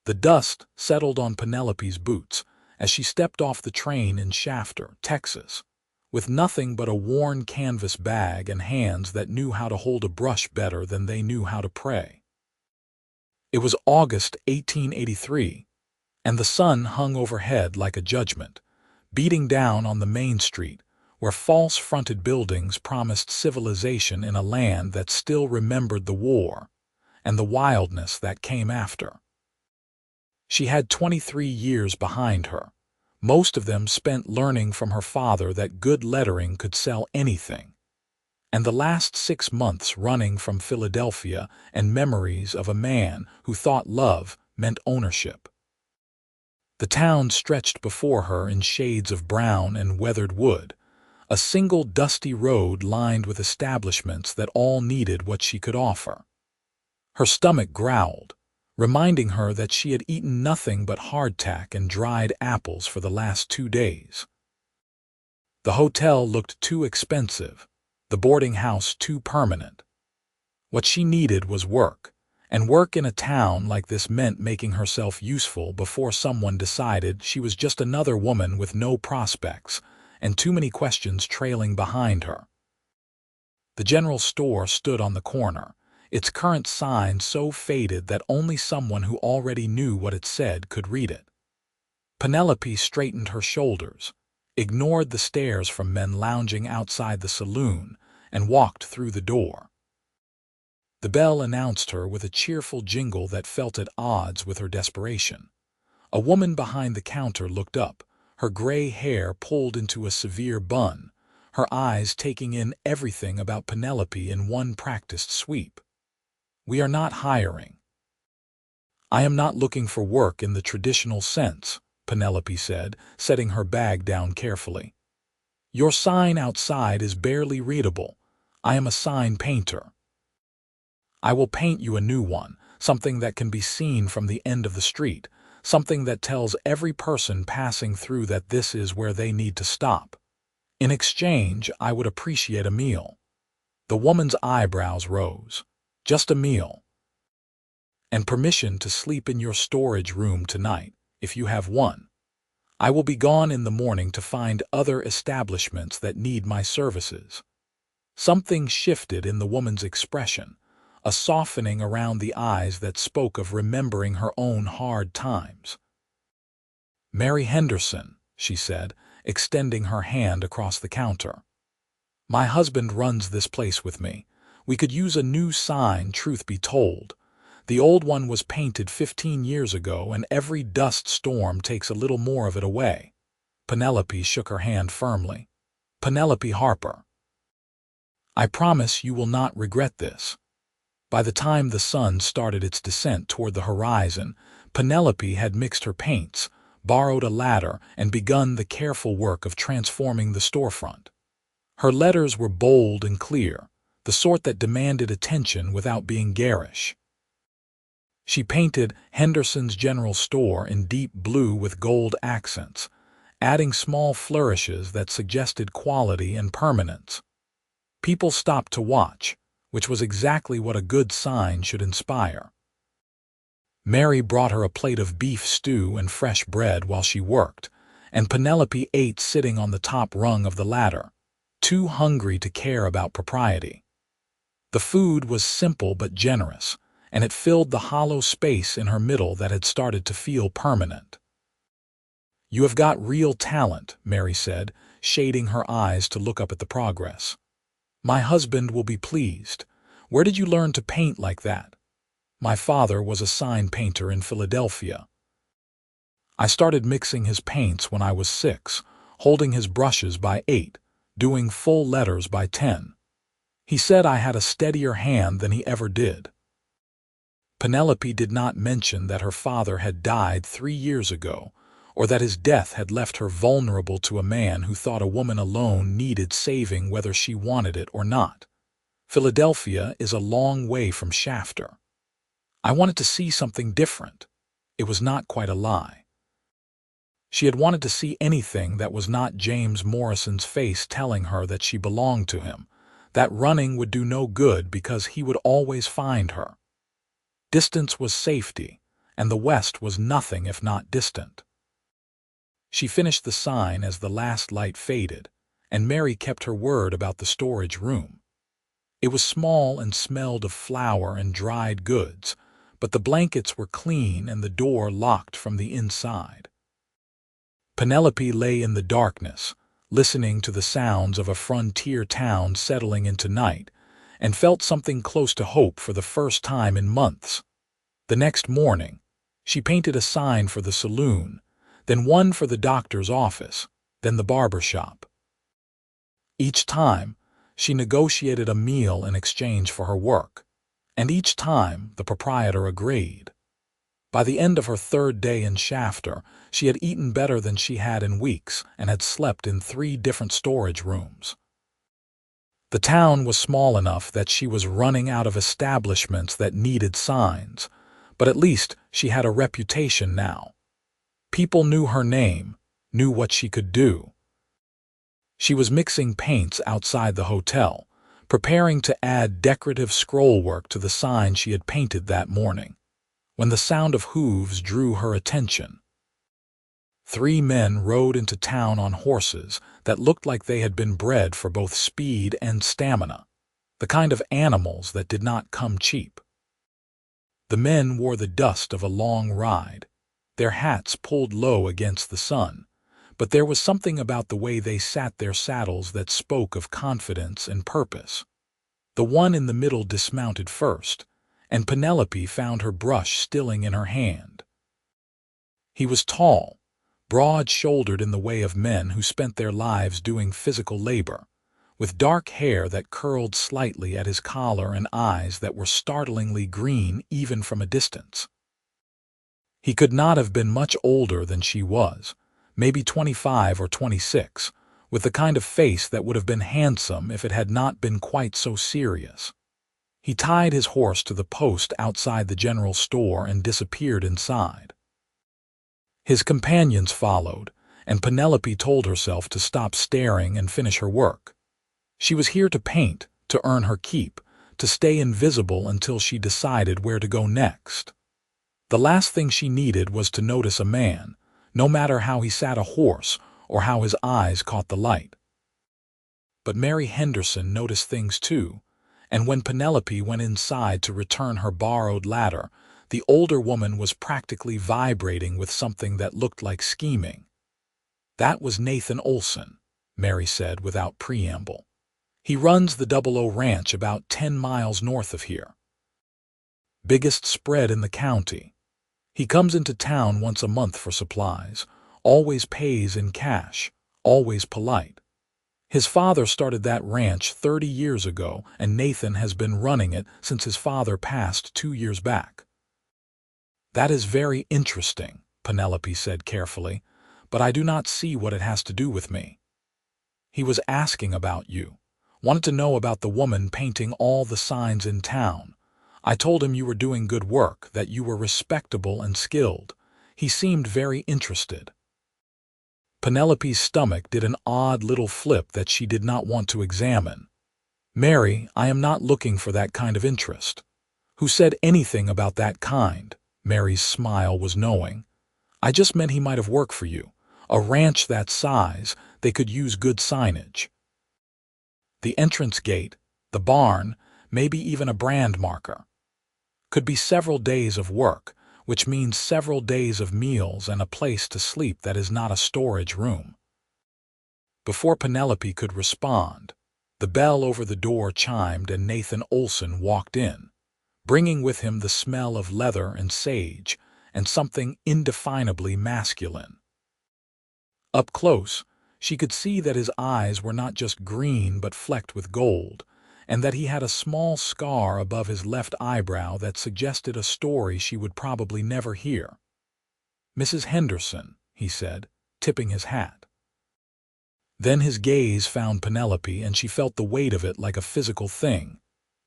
The dust settled on Penelope's boots as she stepped off the train in Shafter, Texas, with nothing but a worn canvas bag and hands that knew how to hold a brush better than they knew how to pray. It was August 1883, and the sun hung overhead like a judgment, beating down on the main street where false-fronted buildings promised civilization in a land that still remembered the war and the wildness that came after. She had 23 years behind her, most of them spent learning from her father that good lettering could sell anything, and the last 6 months running from Philadelphia and memories of a man who thought love meant ownership. The town stretched before her in shades of brown and weathered wood, a single dusty road lined with establishments that all needed what she could offer. Her stomach growled, reminding her that she had eaten nothing but hardtack and dried apples for the last 2 days. The hotel looked too expensive, the boarding house too permanent. What she needed was work, and work in a town like this meant making herself useful before someone decided she was just another woman with no prospects and too many questions trailing behind her. The general store stood on the corner, its current sign so faded that only someone who already knew what it said could read it. Penelope straightened her shoulders, ignored the stares from men lounging outside the saloon, and walked through the door. The bell announced her with a cheerful jingle that felt at odds with her desperation. A woman behind the counter looked up, her gray hair pulled into a severe bun, her eyes taking in everything about Penelope in one practiced sweep. "We are not hiring." "I am not looking for work in the traditional sense," Penelope said, setting her bag down carefully. "Your sign outside is barely readable. I am a sign painter. I will paint you a new one, something that can be seen from the end of the street, something that tells every person passing through that this is where they need to stop. In exchange, I would appreciate a meal." The woman's eyebrows rose. "Just a meal. And permission to sleep in your storage room tonight, if you have one. I will be gone in the morning to find other establishments that need my services." Something shifted in the woman's expression, a softening around the eyes that spoke of remembering her own hard times. "Mary Henderson," she said, extending her hand across the counter. "My husband runs this place with me. We could use a new sign, truth be told. The old one was painted 15 years ago, and every dust storm takes a little more of it away." Penelope shook her hand firmly. "Penelope Harper. I promise you will not regret this." By the time the sun started its descent toward the horizon, Penelope had mixed her paints, borrowed a ladder, and begun the careful work of transforming the storefront. Her letters were bold and clear, the sort that demanded attention without being garish. She painted Henderson's General Store in deep blue with gold accents, adding small flourishes that suggested quality and permanence. People stopped to watch, which was exactly what a good sign should inspire. Mary brought her a plate of beef stew and fresh bread while she worked, and Penelope ate sitting on the top rung of the ladder, too hungry to care about propriety. The food was simple but generous, and it filled the hollow space in her middle that had started to feel permanent. "You have got real talent," Mary said, shading her eyes to look up at the progress. "My husband will be pleased. Where did you learn to paint like that?" "My father was a sign painter in Philadelphia. I started mixing his paints when I was 6, holding his brushes by 8, doing full letters by 10. He said I had a steadier hand than he ever did." Penelope did not mention that her father had died 3 years ago, or that his death had left her vulnerable to a man who thought a woman alone needed saving whether she wanted it or not. Philadelphia is a long way from Shafter. I wanted to see something different. It was not quite a lie. She had wanted to see anything that was not James Morrison's face telling her that she belonged to him, that running would do no good because he would always find her. Distance was safety, and the west was nothing if not distant. She finished the sign as the last light faded, and Mary kept her word about the storage room. It was small and smelled of flour and dried goods, but the blankets were clean and the door locked from the inside. Penelope lay in the darkness, listening to the sounds of a frontier town settling into night, and felt something close to hope for the first time in months. The next morning, she painted a sign for the saloon, then one for the doctor's office, then the barber shop. Each time, she negotiated a meal in exchange for her work, and each time the proprietor agreed. By the end of her third day in Shafter, she had eaten better than she had in weeks and had slept in 3 different storage rooms. The town was small enough that she was running out of establishments that needed signs, but at least she had a reputation now. People knew her name, knew what she could do. She was mixing paints outside the hotel, preparing to add decorative scrollwork to the sign she had painted that morning, when the sound of hooves drew her attention. 3 men rode into town on horses that looked like they had been bred for both speed and stamina, the kind of animals that did not come cheap. The men wore the dust of a long ride, their hats pulled low against the sun, but there was something about the way they sat their saddles that spoke of confidence and purpose. The one in the middle dismounted first, and Penelope found her brush stilling in her hand. He was tall, broad-shouldered in the way of men who spent their lives doing physical labor, with dark hair that curled slightly at his collar and eyes that were startlingly green even from a distance. He could not have been much older than she was, maybe 25 or 26, with the kind of face that would have been handsome if it had not been quite so serious. He tied his horse to the post outside the general store and disappeared inside. His companions followed, and Penelope told herself to stop staring and finish her work. She was here to paint, to earn her keep, to stay invisible until she decided where to go next. The last thing she needed was to notice a man, no matter how he sat a horse or how his eyes caught the light. But Mary Henderson noticed things too, and when Penelope went inside to return her borrowed ladder, the older woman was practically vibrating with something that looked like scheming. "That was Nathan Olsen," Mary said without preamble. "He runs the 00 Ranch about 10 miles north of here. Biggest spread in the county. He comes into town once a month for supplies, always pays in cash, always polite. His father started that ranch 30 years ago, and Nathan has been running it since his father passed 2 years back." "That is very interesting," Penelope said carefully, "but I do not see what it has to do with me." "He was asking about you, wanted to know about the woman painting all the signs in town. I told him you were doing good work, that you were respectable and skilled. He seemed very interested." Penelope's stomach did an odd little flip that she did not want to examine. "Mary, I am not looking for that kind of interest." "Who said anything about that kind?" Mary's smile was knowing. "I just meant he might have worked for you. A ranch that size, they could use good signage. The entrance gate, the barn, maybe even a brand marker. Could be several days of work, which means several days of meals and a place to sleep that is not a storage room." Before Penelope could respond, the bell over the door chimed and Nathan Olsen walked in, bringing with him the smell of leather and sage and something indefinably masculine. Up close, she could see that his eyes were not just green but flecked with gold, and that he had a small scar above his left eyebrow that suggested a story she would probably never hear. "Mrs. Henderson," he said, tipping his hat. Then his gaze found Penelope, and she felt the weight of it like a physical thing.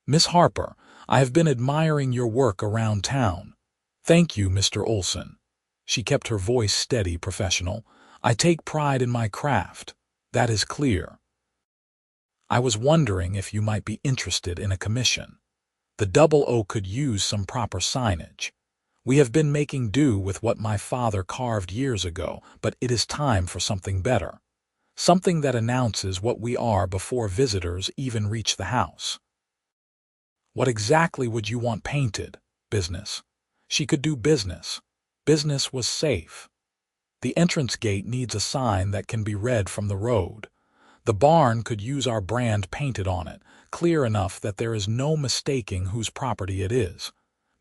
"Miss Harper, I have been admiring your work around town." "Thank you, Mr. Olsen." She kept her voice steady, professional. "I take pride in my craft. That is clear. I was wondering if you might be interested in a commission. The 00 could use some proper signage. We have been making do with what my father carved years ago, but it is time for something better. Something that announces what we are before visitors even reach the house." "What exactly would you want painted?" "Business." She could do business. Business was safe. "The entrance gate needs a sign that can be read from the road. The barn could use our brand painted on it, clear enough that there is no mistaking whose property it is.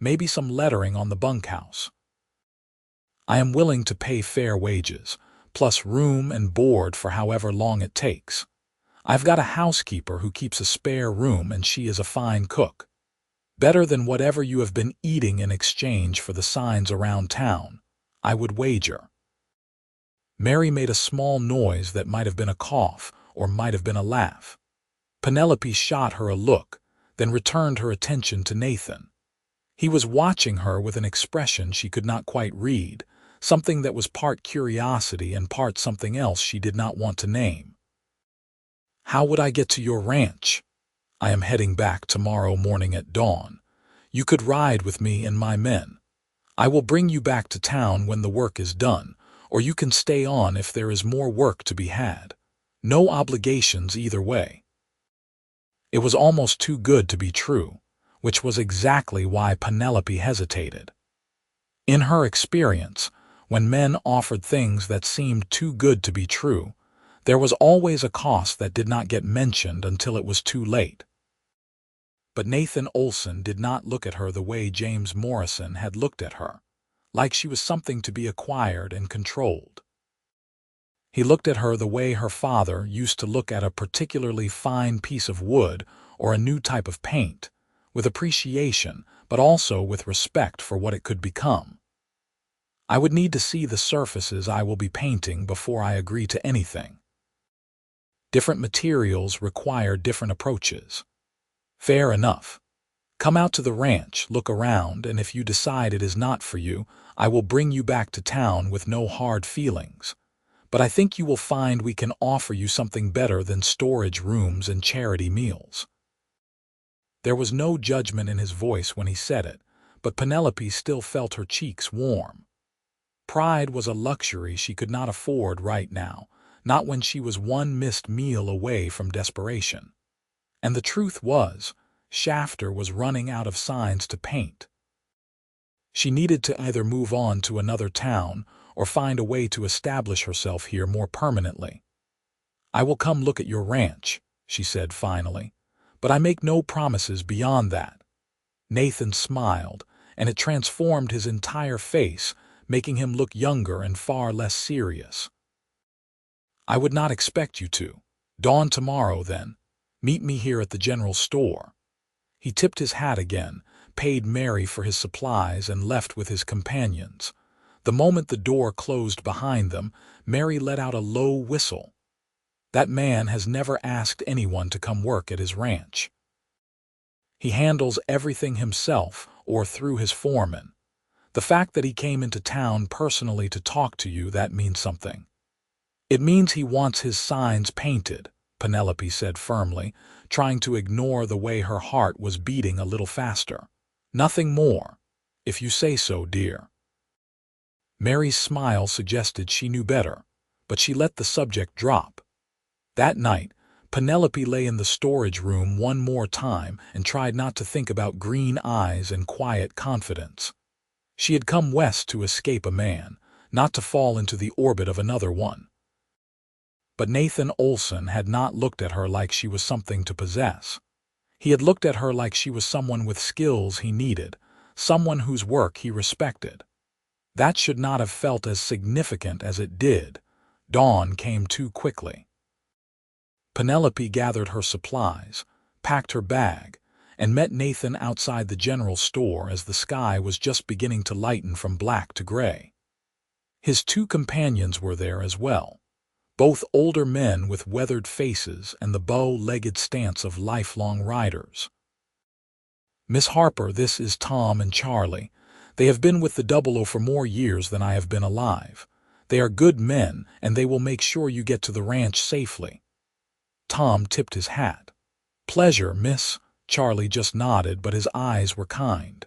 Maybe some lettering on the bunkhouse. I am willing to pay fair wages, plus room and board for however long it takes. I've got a housekeeper who keeps a spare room, and she is a fine cook. Better than whatever you have been eating in exchange for the signs around town, I would wager." Mary made a small noise that might have been a cough or might have been a laugh. Penelope shot her a look, then returned her attention to Nathan. He was watching her with an expression she could not quite read, something that was part curiosity and part something else she did not want to name. "How would I get to your ranch?" "I am heading back tomorrow morning at dawn. You could ride with me and my men. I will bring you back to town when the work is done, or you can stay on if there is more work to be had. No obligations either way." It was almost too good to be true, which was exactly why Penelope hesitated. In her experience, when men offered things that seemed too good to be true, there was always a cost that did not get mentioned until it was too late. But Nathan Olsen did not look at her the way James Morrison had looked at her, like she was something to be acquired and controlled. He looked at her the way her father used to look at a particularly fine piece of wood or a new type of paint, with appreciation, but also with respect for what it could become. "I would need to see the surfaces I will be painting before I agree to anything. Different materials require different approaches." "Fair enough. Come out to the ranch, look around, and if you decide it is not for you, I will bring you back to town with no hard feelings. But I think you will find we can offer you something better than storage rooms and charity meals." There was no judgment in his voice when he said it, but Penelope still felt her cheeks warm. Pride was a luxury she could not afford right now, not when she was one missed meal away from desperation. And the truth was, Shafter was running out of signs to paint. She needed to either move on to another town or find a way to establish herself here more permanently. "I will come look at your ranch," she said finally, "but I make no promises beyond that." Nathan smiled, and it transformed his entire face, making him look younger and far less serious. "I would not expect you to. Dawn tomorrow, then. Meet me here at the general store." He tipped his hat again, paid Mary for his supplies, and left with his companions. The moment the door closed behind them, Mary let out a low whistle. That man has never asked anyone to come work at his ranch. He handles everything himself or through his foreman. The fact that he came into town personally to talk to you, that means something. "It means he wants his signs painted," Penelope said firmly, trying to ignore the way her heart was beating a little faster. "Nothing more. If you say so, dear." Mary's smile suggested she knew better, but she let the subject drop. That night, Penelope lay in the storage room one more time and tried not to think about green eyes and quiet confidence. She had come west to escape a man, not to fall into the orbit of another one. But Nathan Olsen had not looked at her like she was something to possess. He had looked at her like she was someone with skills he needed, someone whose work he respected. That should not have felt as significant as it did. Dawn came too quickly. Penelope gathered her supplies, packed her bag, and met Nathan outside the general store as the sky was just beginning to lighten from black to gray. His two companions were there as well, both older men with weathered faces and the bow-legged stance of lifelong riders. "Miss Harper, this is Tom and Charlie. They have been with the 00 for more years than I have been alive. They are good men, and they will make sure you get to the ranch safely." Tom tipped his hat. "Pleasure, miss." Charlie just nodded, but his eyes were kind.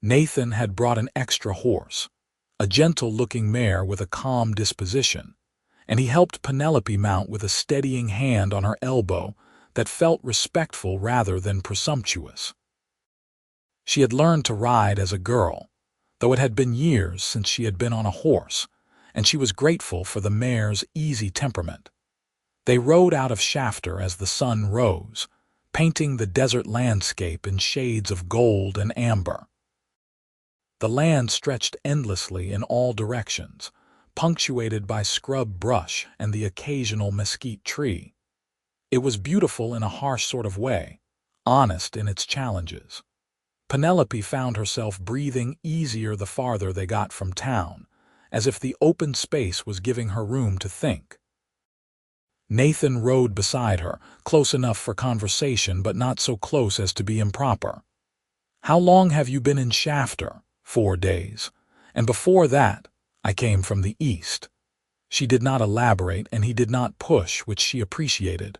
Nathan had brought an extra horse, a gentle-looking mare with a calm disposition, and he helped Penelope mount with a steadying hand on her elbow that felt respectful rather than presumptuous. She had learned to ride as a girl, though it had been years since she had been on a horse, and she was grateful for the mare's easy temperament. They rode out of Shafter as the sun rose, painting the desert landscape in shades of gold and amber. The land stretched endlessly in all directions, punctuated by scrub brush and the occasional mesquite tree. It was beautiful in a harsh sort of way, honest in its challenges. Penelope found herself breathing easier the farther they got from town, as if the open space was giving her room to think. Nathan rode beside her, close enough for conversation but not so close as to be improper. "How long have you been in Shafter?" "4 days. And before that, I came from the east." She did not elaborate, and he did not push, which she appreciated.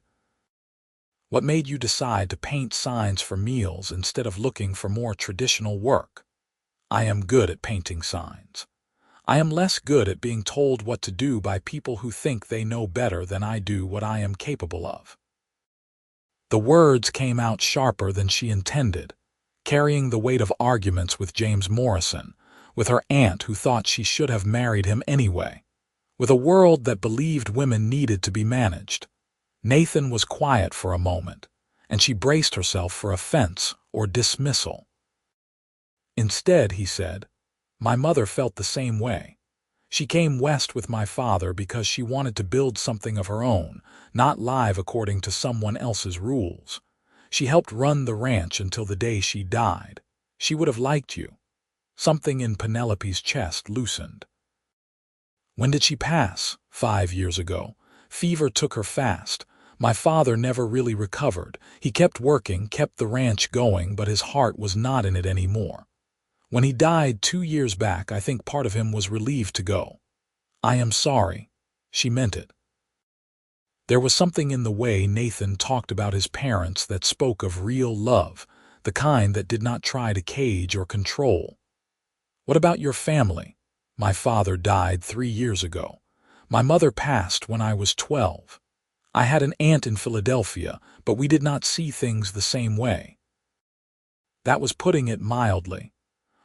"What made you decide to paint signs for meals instead of looking for more traditional work?" "I am good at painting signs. I am less good at being told what to do by people who think they know better than I do what I am capable of." The words came out sharper than she intended, carrying the weight of arguments with James Morrison, with her aunt who thought she should have married him anyway, with a world that believed women needed to be managed. Nathan was quiet for a moment, and she braced herself for offense or dismissal. Instead, he said, "My mother felt the same way. She came west with my father because she wanted to build something of her own, not live according to someone else's rules. She helped run the ranch until the day she died. She would have liked you." Something in Penelope's chest loosened. "When did she pass?" "5 years ago. Fever took her fast. My father never really recovered. He kept working, kept the ranch going, but his heart was not in it anymore. When he died 2 years back, I think part of him was relieved to go." "I am sorry." She meant it. There was something in the way Nathan talked about his parents that spoke of real love, the kind that did not try to cage or control. "What about your family?" "My father died 3 years ago. My mother passed when I was 12. I had an aunt in Philadelphia, but we did not see things the same way." That was putting it mildly.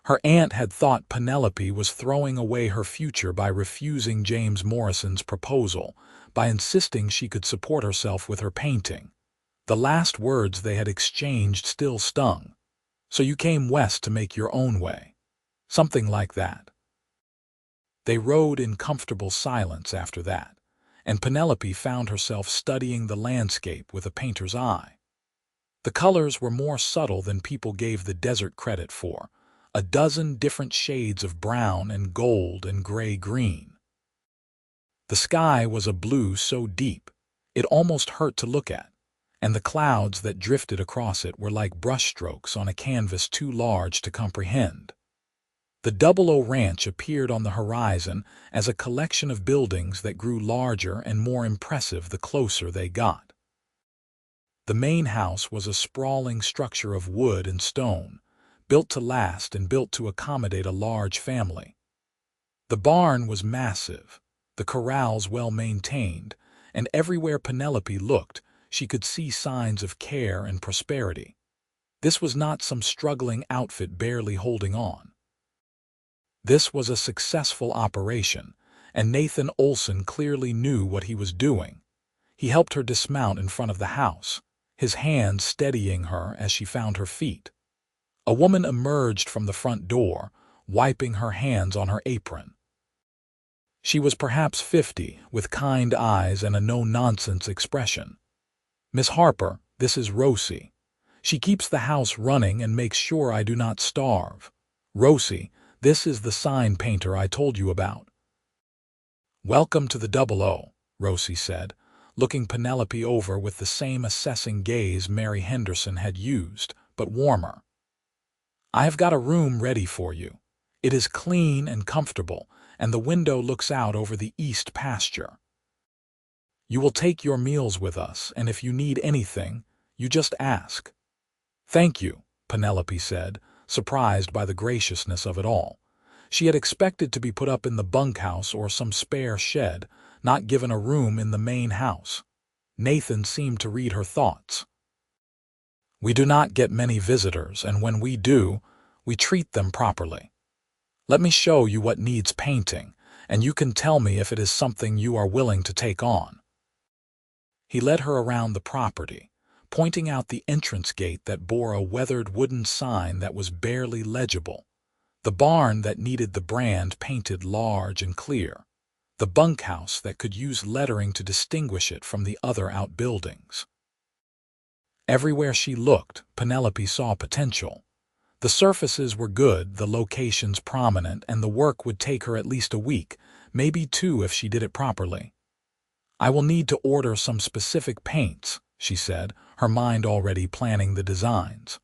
Her aunt had thought Penelope was throwing away her future by refusing James Morrison's proposal, by insisting she could support herself with her painting. The last words they had exchanged still stung. "So you came west to make your own way." Something like that. They rode in comfortable silence after that, and Penelope found herself studying the landscape with a painter's eye. The colors were more subtle than people gave the desert credit for, a dozen different shades of brown and gold and gray-green. The sky was a blue so deep it almost hurt to look at, and the clouds that drifted across it were like brushstrokes on a canvas too large to comprehend. The Double O Ranch appeared on the horizon as a collection of buildings that grew larger and more impressive the closer they got. The main house was a sprawling structure of wood and stone, built to last and built to accommodate a large family. The barn was massive, the corrals well maintained, and everywhere Penelope looked, she could see signs of care and prosperity. This was not some struggling outfit barely holding on. This was a successful operation, and Nathan Olsen clearly knew what he was doing. He helped her dismount in front of the house, his hand steadying her as she found her feet. A woman emerged from the front door, wiping her hands on her apron. She was perhaps 50, with kind eyes and a no-nonsense expression. "Miss Harper, this is Rosie. She keeps the house running and makes sure I do not starve. Rosie, this is the sign painter I told you about." "Welcome to the Double O," Rosie said, looking Penelope over with the same assessing gaze Mary Henderson had used, but warmer. "I have got a room ready for you. It is clean and comfortable, and the window looks out over the east pasture. You will take your meals with us, and if you need anything, you just ask." "Thank you," Penelope said, surprised by the graciousness of it all. She had expected to be put up in the bunkhouse or some spare shed, not given a room in the main house. Nathan seemed to read her thoughts. "We do not get many visitors, and when we do, we treat them properly. Let me show you what needs painting, and you can tell me if it is something you are willing to take on." He led her around the property, pointing out the entrance gate that bore a weathered wooden sign that was barely legible, the barn that needed the brand painted large and clear, the bunkhouse that could use lettering to distinguish it from the other outbuildings. Everywhere she looked, Penelope saw potential. The surfaces were good, the locations prominent, and the work would take her at least a week, maybe 2 if she did it properly. "I will need to order some specific paints," she said, her mind already planning the designs.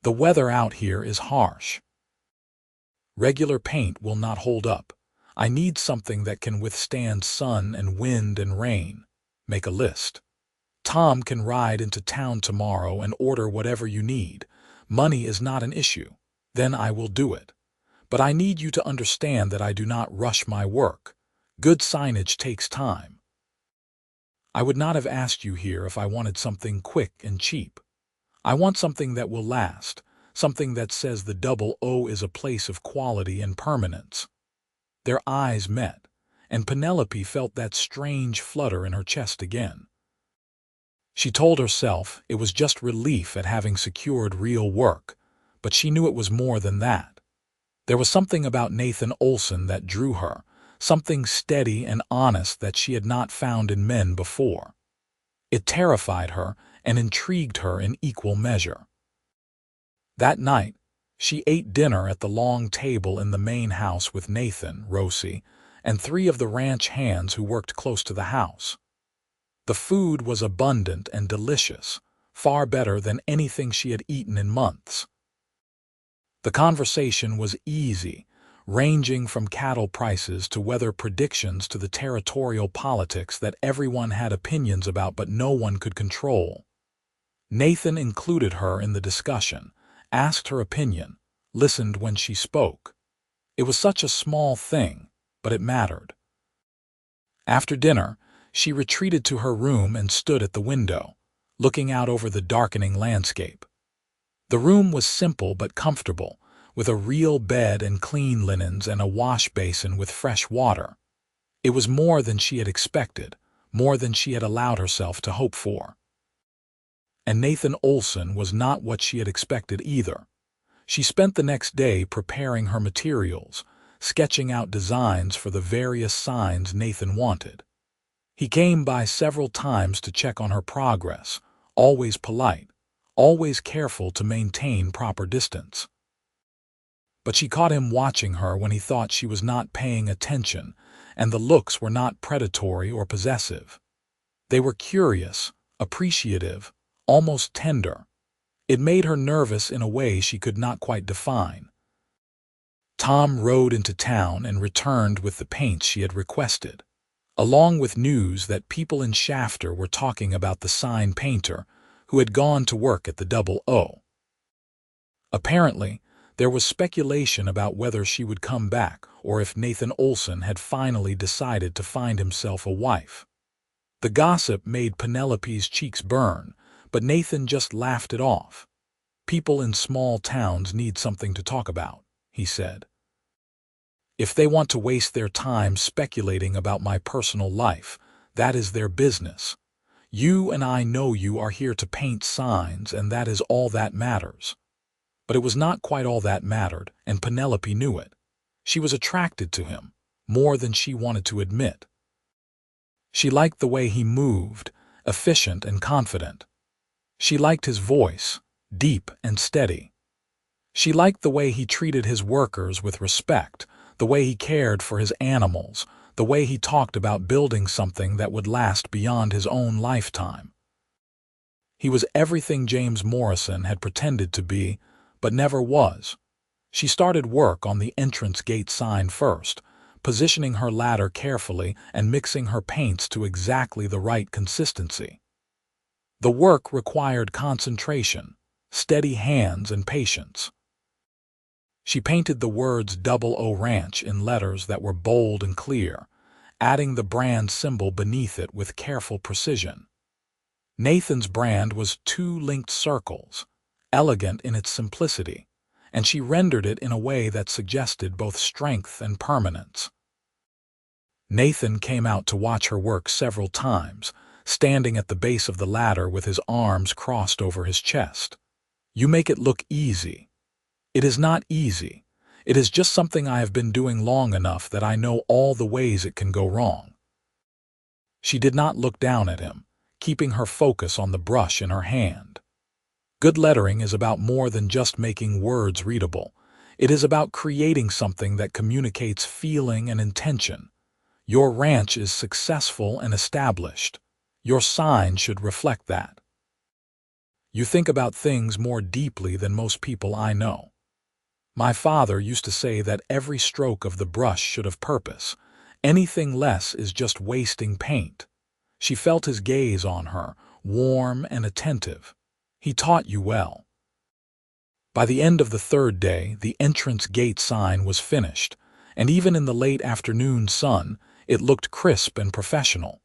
"The weather out here is harsh. Regular paint will not hold up. I need something that can withstand sun and wind and rain. Make a list. Tom can ride into town tomorrow and order whatever you need. Money is not an issue. Then I will do it. But I need you to understand that I do not rush my work. Good signage takes time. I would not have asked you here if I wanted something quick and cheap. I want something that will last, something that says the Double O is a place of quality and permanence." Their eyes met, and Penelope felt that strange flutter in her chest again. She told herself it was just relief at having secured real work, but she knew it was more than that. There was something about Nathan Olsen that drew her, something steady and honest that she had not found in men before. It terrified her and intrigued her in equal measure. That night, she ate dinner at the long table in the main house with Nathan, Rosie, and 3 of the ranch hands who worked close to the house. The food was abundant and delicious, far better than anything she had eaten in months. The conversation was easy, ranging from cattle prices to weather predictions to the territorial politics that everyone had opinions about but no one could control. Nathan included her in the discussion, asked her opinion, listened when she spoke. It was such a small thing, but it mattered. After dinner, she retreated to her room and stood at the window, looking out over the darkening landscape. The room was simple but comfortable, with a real bed and clean linens and a wash basin with fresh water. It was more than she had expected, more than she had allowed herself to hope for. And Nathan Olsen was not what she had expected either. She spent the next day preparing her materials, sketching out designs for the various signs Nathan wanted. He came by several times to check on her progress, always polite, always careful to maintain proper distance. But she caught him watching her when he thought she was not paying attention, and the looks were not predatory or possessive. They were curious, appreciative, almost tender. It made her nervous in a way she could not quite define. Tom rode into town and returned with the paints she had requested, along with news that people in Shafter were talking about the sign painter who had gone to work at the Double O. Apparently, there was speculation about whether she would come back or if Nathan Olsen had finally decided to find himself a wife. The gossip made Penelope's cheeks burn, but Nathan just laughed it off. "People in small towns need something to talk about," he said. "If they want to waste their time speculating about my personal life, that is their business. You and I know you are here to paint signs, and that is all that matters." But it was not quite all that mattered, and Penelope knew it. She was attracted to him, more than she wanted to admit. She liked the way he moved, efficient and confident. She liked his voice, deep and steady. She liked the way he treated his workers with respect, the way he cared for his animals, the way he talked about building something that would last beyond his own lifetime. He was everything James Morrison had pretended to be, but never was. She started work on the entrance gate sign first, positioning her ladder carefully and mixing her paints to exactly the right consistency. The work required concentration, steady hands, and patience. She painted the words Double O Ranch in letters that were bold and clear, adding the brand symbol beneath it with careful precision. Nathan's brand was two linked circles, elegant in its simplicity, and she rendered it in a way that suggested both strength and permanence. Nathan came out to watch her work several times, standing at the base of the ladder with his arms crossed over his chest. "You make it look easy." "It is not easy. It is just something I have been doing long enough that I know all the ways it can go wrong." She did not look down at him, keeping her focus on the brush in her hand. Good lettering is about more than just making words readable. It is about creating something that communicates feeling and intention. Your ranch is successful and established. Your sign should reflect that. You think about things more deeply than most people I know. My father used to say that every stroke of the brush should have purpose. Anything less is just wasting paint. She felt his gaze on her, warm and attentive. He taught you well. By the end of the third day, the entrance gate sign was finished, and even in the late afternoon sun, it looked crisp and professional.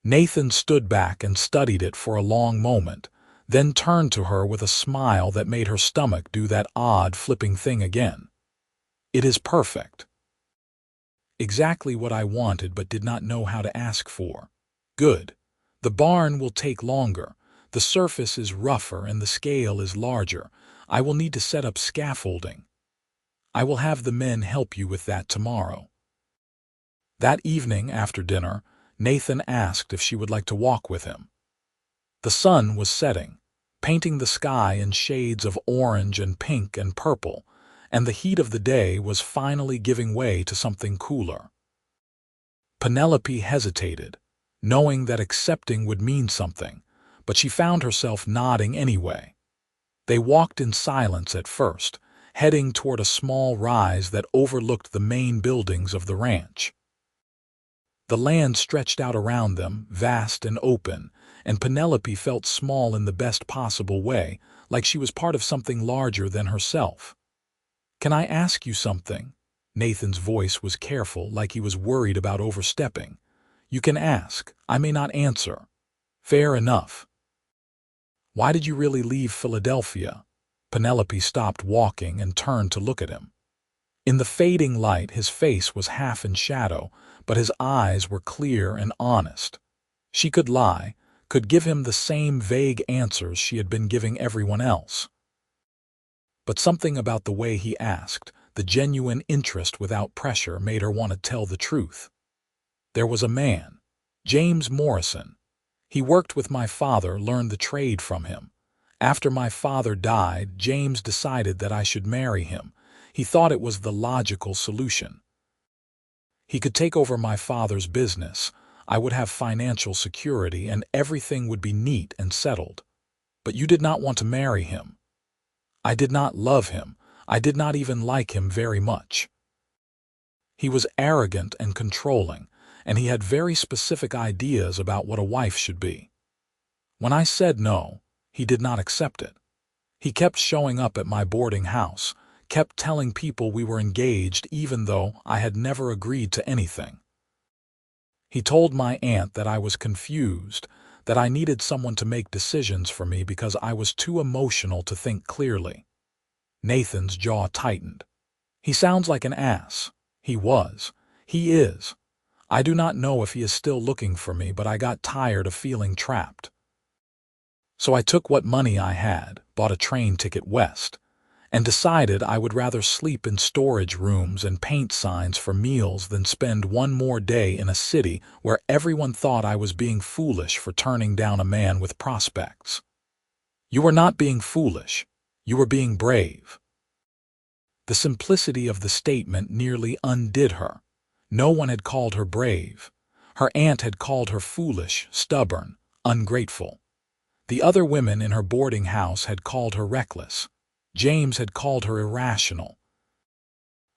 Nathan stood back and studied it for a long moment, then turned to her with a smile that made her stomach do that odd flipping thing again. "It is perfect. Exactly what I wanted but did not know how to ask for. Good. The barn will take longer. The surface is rougher and the scale is larger. I will need to set up scaffolding. I will have the men help you with that tomorrow." That evening, after dinner, Nathan asked if she would like to walk with him. The sun was setting, painting the sky in shades of orange and pink and purple, and the heat of the day was finally giving way to something cooler. Penelope hesitated, knowing that accepting would mean something, but she found herself nodding anyway. They walked in silence at first, heading toward a small rise that overlooked the main buildings of the ranch. The land stretched out around them, vast and open, and Penelope felt small in the best possible way, like she was part of something larger than herself. "Can I ask you something?" Nathan's voice was careful, like he was worried about overstepping. "You can ask. I may not answer." "Fair enough." "Why did you really leave Philadelphia?" Penelope stopped walking and turned to look at him. In the fading light, his face was half in shadow, but his eyes were clear and honest. She could lie, could give him the same vague answers she had been giving everyone else. But something about the way he asked, the genuine interest without pressure, made her want to tell the truth. "There was a man, James Morrison. He worked with my father, learned the trade from him. After my father died, James decided that I should marry him. He thought it was the logical solution. He could take over my father's business, I would have financial security, and everything would be neat and settled. But you did not want to marry him. I did not love him. I did not even like him very much. He was arrogant and controlling, and he had very specific ideas about what a wife should be. When I said no, he did not accept it. He kept showing up at my boarding house, kept telling people we were engaged even though I had never agreed to anything. He told my aunt that I was confused, that I needed someone to make decisions for me because I was too emotional to think clearly." Nathan's jaw tightened. "He sounds like an ass." "He was. He is. I do not know if he is still looking for me, but I got tired of feeling trapped. So I took what money I had, bought a train ticket west, and decided I would rather sleep in storage rooms and paint signs for meals than spend one more day in a city where everyone thought I was being foolish for turning down a man with prospects." "You were not being foolish. You were being brave." The simplicity of the statement nearly undid her. No one had called her brave. Her aunt had called her foolish, stubborn, ungrateful. The other women in her boarding house had called her reckless. James had called her irrational.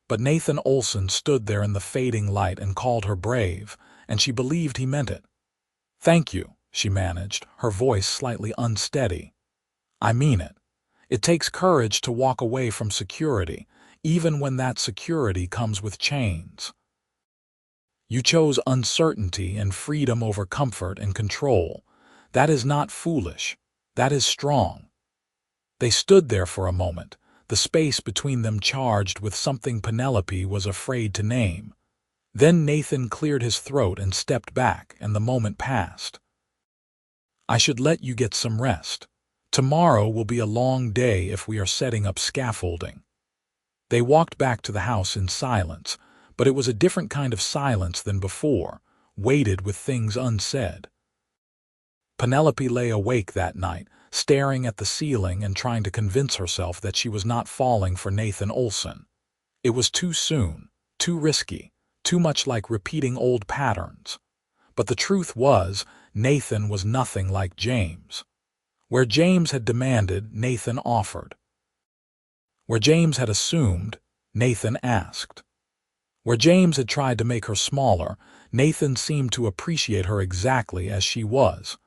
But Nathan Olsen stood there in the fading light and called her brave, and she believed he meant it. "Thank you," she managed, her voice slightly unsteady. "I mean it. It takes courage to walk away from security, even when that security comes with chains. You chose uncertainty and freedom over comfort and control. That is not foolish. That is strong. They stood there for a moment, the space between them charged with something Penelope was afraid to name. Then Nathan cleared his throat and stepped back, and the moment passed. I should let you get some rest. Tomorrow will be a long day if we are setting up scaffolding. They walked back to the house in silence, but it was a different kind of silence than before, weighted with things unsaid. Penelope lay awake that night, staring at the ceiling and trying to convince herself that she was not falling for Nathan Olsen. It was too soon, too risky, too much like repeating old patterns. But the truth was, Nathan was nothing like James. Where James had demanded, Nathan offered. Where James had assumed, Nathan asked. Where James had tried to make her smaller, Nathan seemed to appreciate her exactly as she was.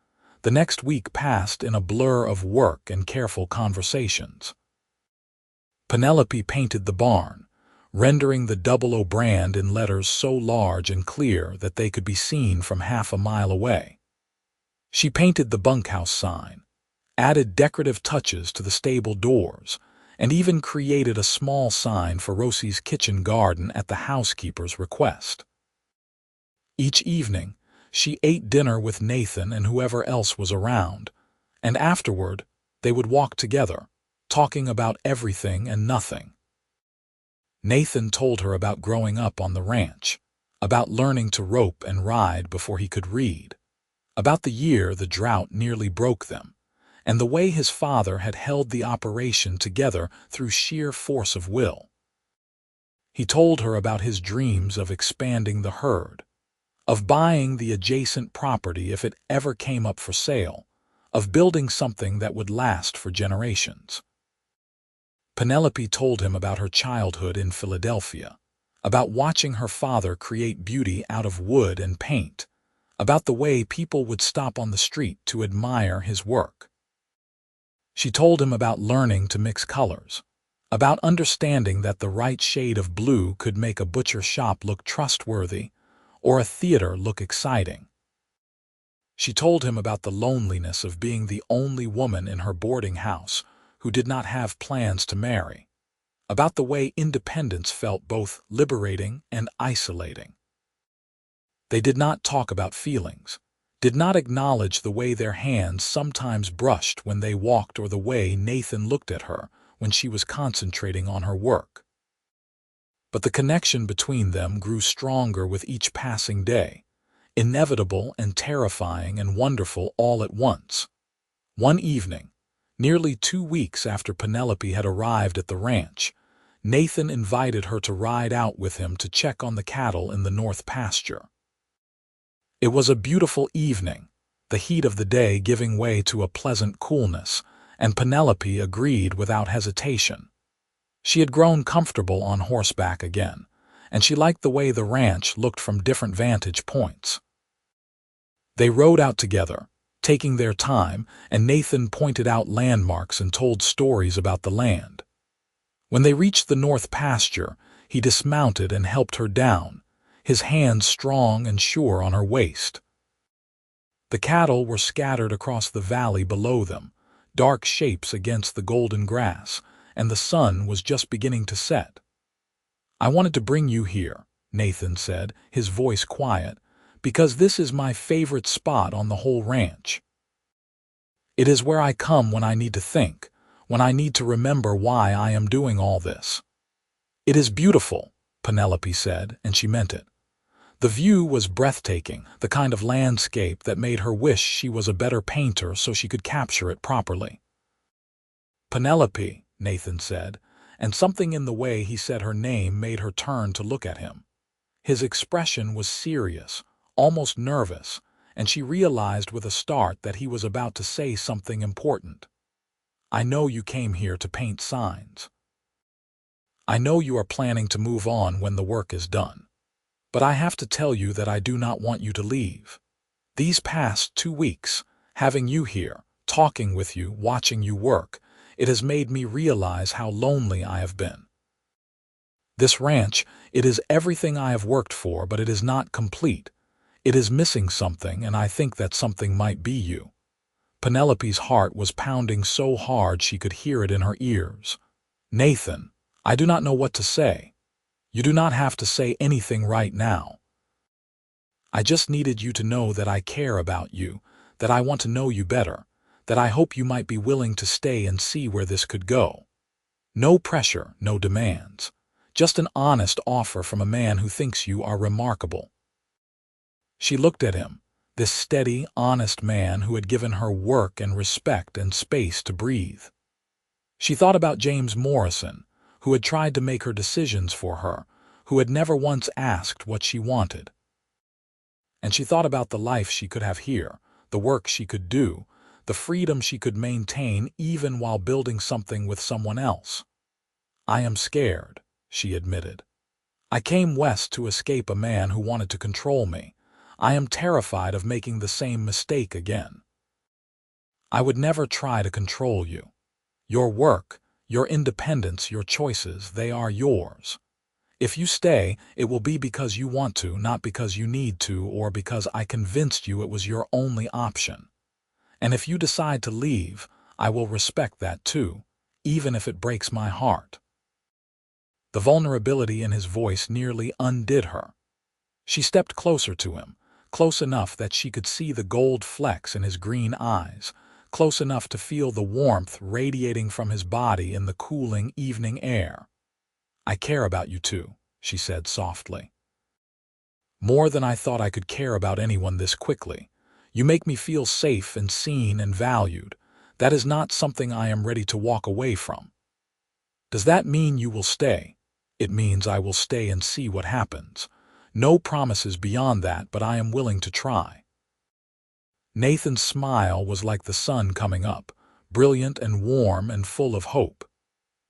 The next week passed in a blur of work and careful conversations. Penelope painted the barn, rendering the 00 brand in letters so large and clear that they could be seen from half a mile away. She painted the bunkhouse sign, added decorative touches to the stable doors, and even created a small sign for Rosie's kitchen garden at the housekeeper's request. Each evening, she ate dinner with Nathan and whoever else was around, and afterward, they would walk together, talking about everything and nothing. Nathan told her about growing up on the ranch, about learning to rope and ride before he could read, about the year the drought nearly broke them, and the way his father had held the operation together through sheer force of will. He told her about his dreams of expanding the herd, of buying the adjacent property if it ever came up for sale, of building something that would last for generations. Penelope told him about her childhood in Philadelphia, about watching her father create beauty out of wood and paint, about the way people would stop on the street to admire his work. She told him about learning to mix colors, about understanding that the right shade of blue could make a butcher shop look trustworthy or a theater look exciting. She told him about the loneliness of being the only woman in her boarding house who did not have plans to marry, about the way independence felt both liberating and isolating. They did not talk about feelings, did not acknowledge the way their hands sometimes brushed when they walked or the way Nathan looked at her when she was concentrating on her work. But the connection between them grew stronger with each passing day, inevitable and terrifying and wonderful all at once. One evening, nearly 2 weeks after Penelope had arrived at the ranch, Nathan invited her to ride out with him to check on the cattle in the north pasture. It was a beautiful evening, the heat of the day giving way to a pleasant coolness, and Penelope agreed without hesitation. She had grown comfortable on horseback again, and she liked the way the ranch looked from different vantage points. They rode out together, taking their time, and Nathan pointed out landmarks and told stories about the land. When they reached the north pasture, he dismounted and helped her down, his hands strong and sure on her waist. The cattle were scattered across the valley below them, dark shapes against the golden grass, and the sun was just beginning to set. "I wanted to bring you here," Nathan said, his voice quiet, "because this is my favorite spot on the whole ranch. It is where I come when I need to think, when I need to remember why I am doing all this." "It is beautiful," Penelope said, and she meant it. The view was breathtaking, the kind of landscape that made her wish she was a better painter so she could capture it properly. "Penelope," Nathan said, and something in the way he said her name made her turn to look at him. His expression was serious, almost nervous, and she realized with a start that he was about to say something important. "I know you came here to paint signs. I know you are planning to move on when the work is done. But I have to tell you that I do not want you to leave. These past 2 weeks, having you here, talking with you, watching you work, it has made me realize how lonely I have been. This ranch, it is everything I have worked for, but it is not complete. It is missing something, and I think that something might be you." Penelope's heart was pounding so hard she could hear it in her ears. "Nathan, I do not know what to say. You do not have to say anything right now. I just needed you to know that I care about you, that I want to know you better, that I hope you might be willing to stay and see where this could go. No pressure, no demands. Just an honest offer from a man who thinks you are remarkable." She looked at him, this steady, honest man who had given her work and respect and space to breathe. She thought about James Morrison, who had tried to make her decisions for her, who had never once asked what she wanted. And she thought about the life she could have here, the work she could do, the freedom she could maintain even while building something with someone else. "I am scared," she admitted. "I came west to escape a man who wanted to control me. I am terrified of making the same mistake again. I would never try to control you. Your work, your independence, your choices, they are yours. If you stay, it will be because you want to, not because you need to or because I convinced you it was your only option. And if you decide to leave, I will respect that too, even if it breaks my heart." The vulnerability in his voice nearly undid her. She stepped closer to him, close enough that she could see the gold flecks in his green eyes, close enough to feel the warmth radiating from his body in the cooling evening air. "I care about you too," she said softly. "More than I thought I could care about anyone this quickly. You make me feel safe and seen and valued. That is not something I am ready to walk away from." "Does that mean you will stay?" "It means I will stay and see what happens. No promises beyond that, but I am willing to try." Nathan's smile was like the sun coming up, brilliant and warm and full of hope.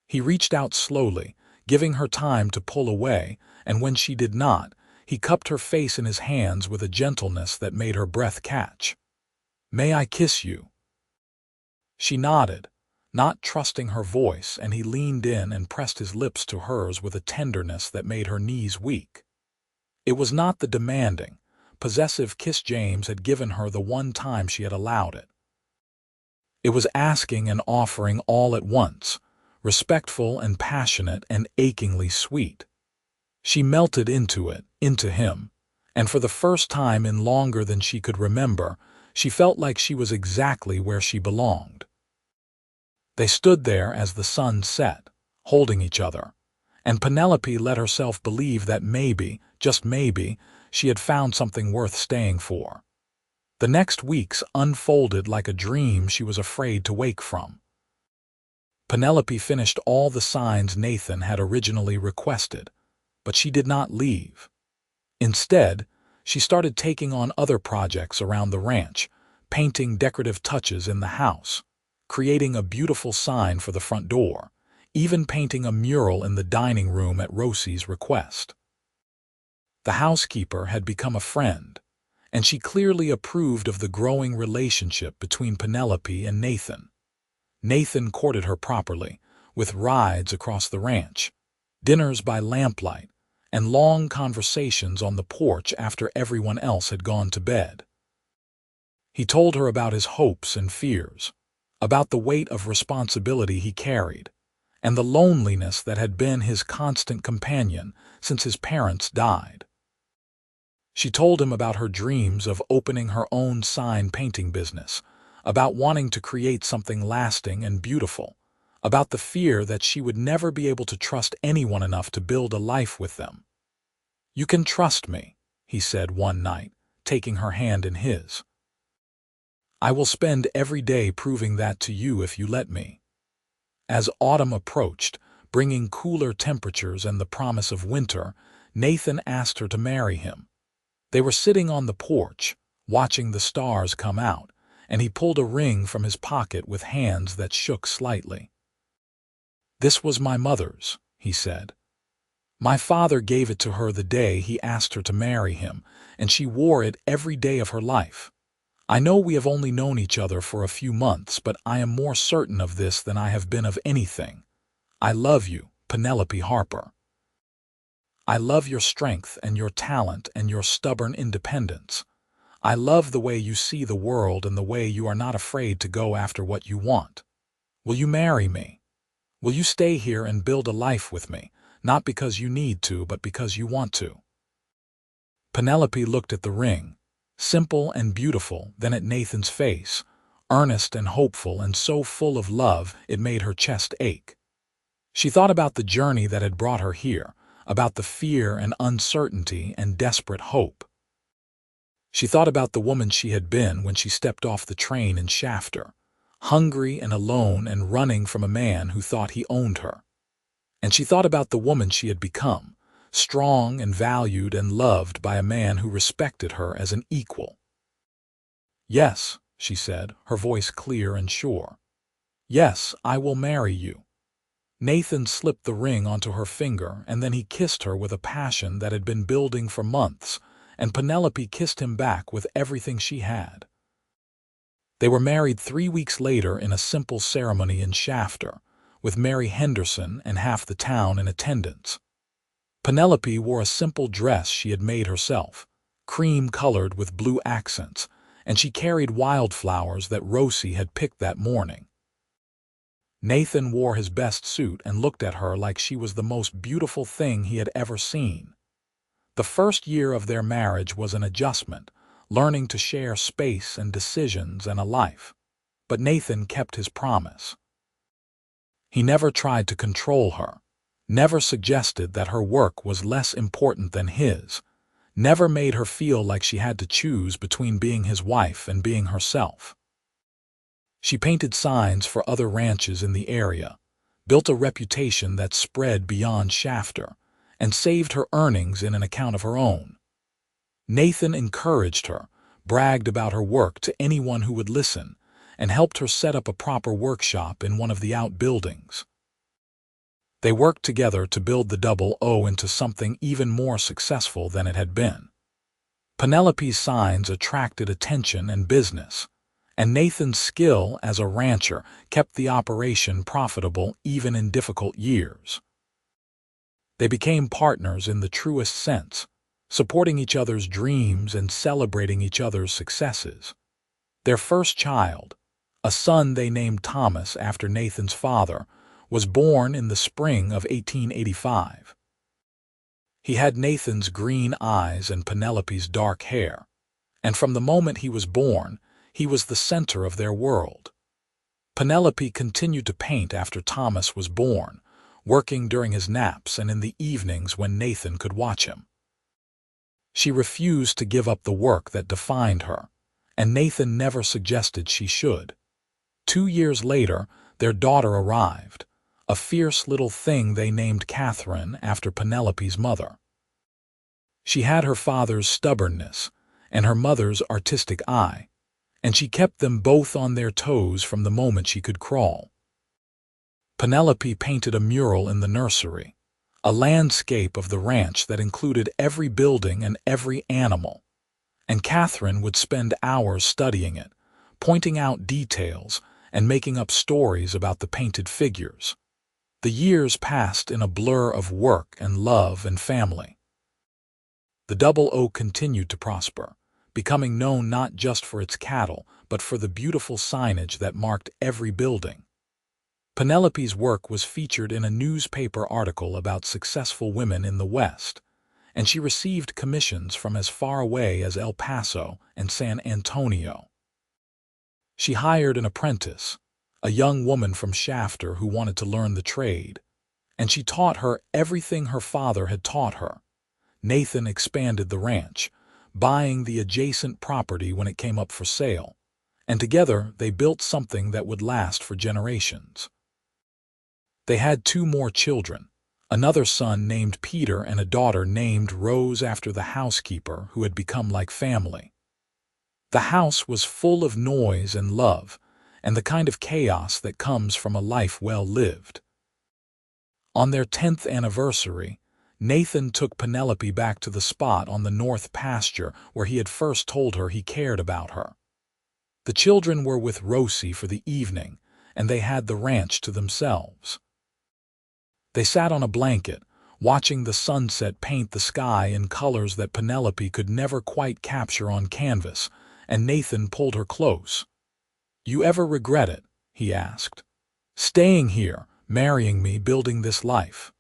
He reached out slowly, giving her time to pull away, and when she did not, he cupped her face in his hands with a gentleness that made her breath catch. "May I kiss you?" She nodded, not trusting her voice, and he leaned in and pressed his lips to hers with a tenderness that made her knees weak. It was not the demanding, possessive kiss James had given her the one time she had allowed it. It was asking and offering all at once, respectful and passionate and achingly sweet. She melted into it, into him, and for the first time in longer than she could remember, she felt like she was exactly where she belonged. They stood there as the sun set, holding each other, and Penelope let herself believe that maybe, just maybe, she had found something worth staying for. The next weeks unfolded like a dream she was afraid to wake from. Penelope finished all the signs Nathan had originally requested, but she did not leave. Instead, she started taking on other projects around the ranch, painting decorative touches in the house, creating a beautiful sign for the front door, even painting a mural in the dining room at Rosie's request. The housekeeper had become a friend, and she clearly approved of the growing relationship between Penelope and Nathan. Nathan courted her properly, with rides across the ranch, dinners by lamplight, and long conversations on the porch after everyone else had gone to bed. He told her about his hopes and fears, about the weight of responsibility he carried, and the loneliness that had been his constant companion since his parents died. She told him about her dreams of opening her own sign painting business, about wanting to create something lasting and beautiful, about the fear that she would never be able to trust anyone enough to build a life with them. "You can trust me," he said one night, taking her hand in his. "I will spend every day proving that to you if you let me." As autumn approached, bringing cooler temperatures and the promise of winter, Nathan asked her to marry him. They were sitting on the porch, watching the stars come out, and he pulled a ring from his pocket with hands that shook slightly. "This was my mother's," he said. "My father gave it to her the day he asked her to marry him, and she wore it every day of her life. I know we have only known each other for a few months, but I am more certain of this than I have been of anything. I love you, Penelope Harper." I love your strength and your talent and your stubborn independence. I love the way you see the world and the way you are not afraid to go after what you want. Will you marry me? Will you stay here and build a life with me, not because you need to, but because you want to?" Penelope looked at the ring, simple and beautiful, then at Nathan's face, earnest and hopeful and so full of love it made her chest ache. She thought about the journey that had brought her here, about the fear and uncertainty and desperate hope. She thought about the woman she had been when she stepped off the train in Shafter, hungry and alone and running from a man who thought he owned her. And she thought about the woman she had become, strong and valued and loved by a man who respected her as an equal. "Yes," she said, her voice clear and sure. "Yes, I will marry you." Nathan slipped the ring onto her finger, and then he kissed her with a passion that had been building for months, and Penelope kissed him back with everything she had. They were married 3 weeks later in a simple ceremony in Shafter, with Mary Henderson and half the town in attendance. Penelope wore a simple dress she had made herself, cream-colored with blue accents, and she carried wildflowers that Rosie had picked that morning. Nathan wore his best suit and looked at her like she was the most beautiful thing he had ever seen. The first year of their marriage was an adjustment, learning to share space and decisions and a life. But Nathan kept his promise. He never tried to control her, never suggested that her work was less important than his, never made her feel like she had to choose between being his wife and being herself. She painted signs for other ranches in the area, built a reputation that spread beyond Shafter, and saved her earnings in an account of her own. Nathan encouraged her, bragged about her work to anyone who would listen, and helped her set up a proper workshop in one of the outbuildings. They worked together to build the Double O into something even more successful than it had been. Penelope's signs attracted attention and business, and Nathan's skill as a rancher kept the operation profitable even in difficult years. They became partners in the truest sense, supporting each other's dreams and celebrating each other's successes. Their first child, a son they named Thomas after Nathan's father, was born in the spring of 1885. He had Nathan's green eyes and Penelope's dark hair, and from the moment he was born, he was the center of their world. Penelope continued to paint after Thomas was born, working during his naps and in the evenings when Nathan could watch him. She refused to give up the work that defined her, and Nathan never suggested she should. 2 years later, their daughter arrived, a fierce little thing they named Catherine after Penelope's mother. She had her father's stubbornness and her mother's artistic eye, and she kept them both on their toes from the moment she could crawl. Penelope painted a mural in the nursery, a landscape of the ranch that included every building and every animal, and Catherine would spend hours studying it, pointing out details and making up stories about the painted figures. The years passed in a blur of work and love and family. The Double O continued to prosper, becoming known not just for its cattle, but for the beautiful signage that marked every building. Penelope's work was featured in a newspaper article about successful women in the West, and she received commissions from as far away as El Paso and San Antonio. She hired an apprentice, a young woman from Shafter who wanted to learn the trade, and she taught her everything her father had taught her. Nathan expanded the ranch, buying the adjacent property when it came up for sale, and together they built something that would last for generations. They had 2 more children, another son named Peter and a daughter named Rose after the housekeeper who had become like family. The house was full of noise and love, and the kind of chaos that comes from a life well lived. On their 10th anniversary, Nathan took Penelope back to the spot on the north pasture where he had first told her he cared about her. The children were with Rosie for the evening, and they had the ranch to themselves. They sat on a blanket, watching the sunset paint the sky in colors that Penelope could never quite capture on canvas, and Nathan pulled her close. "You ever regret it?" he asked. "Staying here, marrying me, building this life?"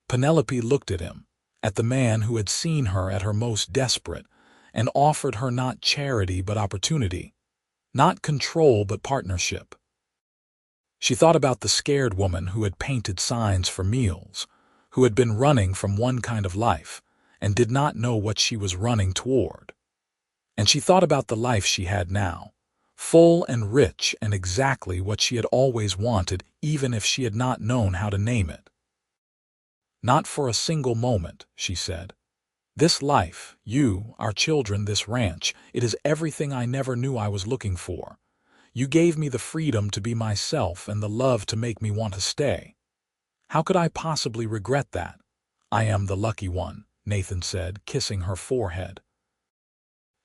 Penelope looked at him, at the man who had seen her at her most desperate, and offered her not charity but opportunity, not control but partnership. She thought about the scared woman who had painted signs for meals, who had been running from one kind of life, and did not know what she was running toward. And she thought about the life she had now, full and rich and exactly what she had always wanted, even if she had not known how to name it. "Not for a single moment," she said. "This life, you, our children, this ranch, it is everything I never knew I was looking for. You gave me the freedom to be myself and the love to make me want to stay. How could I possibly regret that? I am the lucky one," Nathan said, kissing her forehead.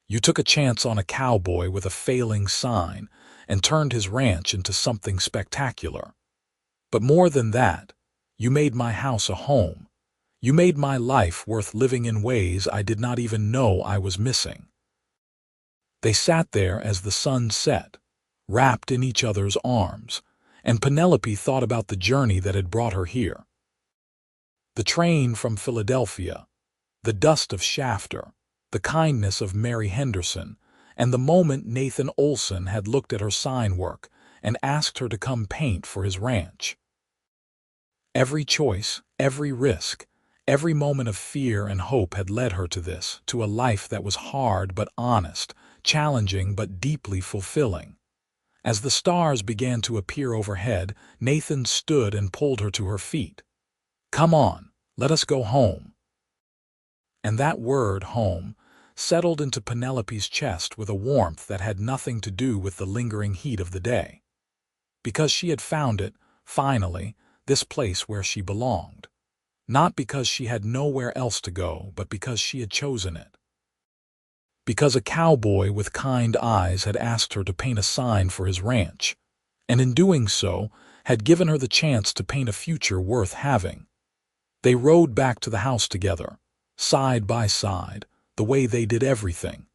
"You took a chance on a cowboy with a failing sign and turned his ranch into something spectacular. But more than that, you made my house a home. You made my life worth living in ways I did not even know I was missing." They sat there as the sun set, wrapped in each other's arms, and Penelope thought about the journey that had brought her here. The train from Philadelphia, the dust of Shafter, the kindness of Mary Henderson, and the moment Nathan Olsen had looked at her sign work and asked her to come paint for his ranch. Every choice, every risk, every moment of fear and hope had led her to this, to a life that was hard but honest, challenging but deeply fulfilling. As the stars began to appear overhead, Nathan stood and pulled her to her feet. "Come on, let us go home." And that word, home, settled into Penelope's chest with a warmth that had nothing to do with the lingering heat of the day. Because she had found it, finally, this place where she belonged. Not because she had nowhere else to go, but because she had chosen it. Because a cowboy with kind eyes had asked her to paint a sign for his ranch, and in doing so, had given her the chance to paint a future worth having. They rode back to the house together, side by side, the way they did everything.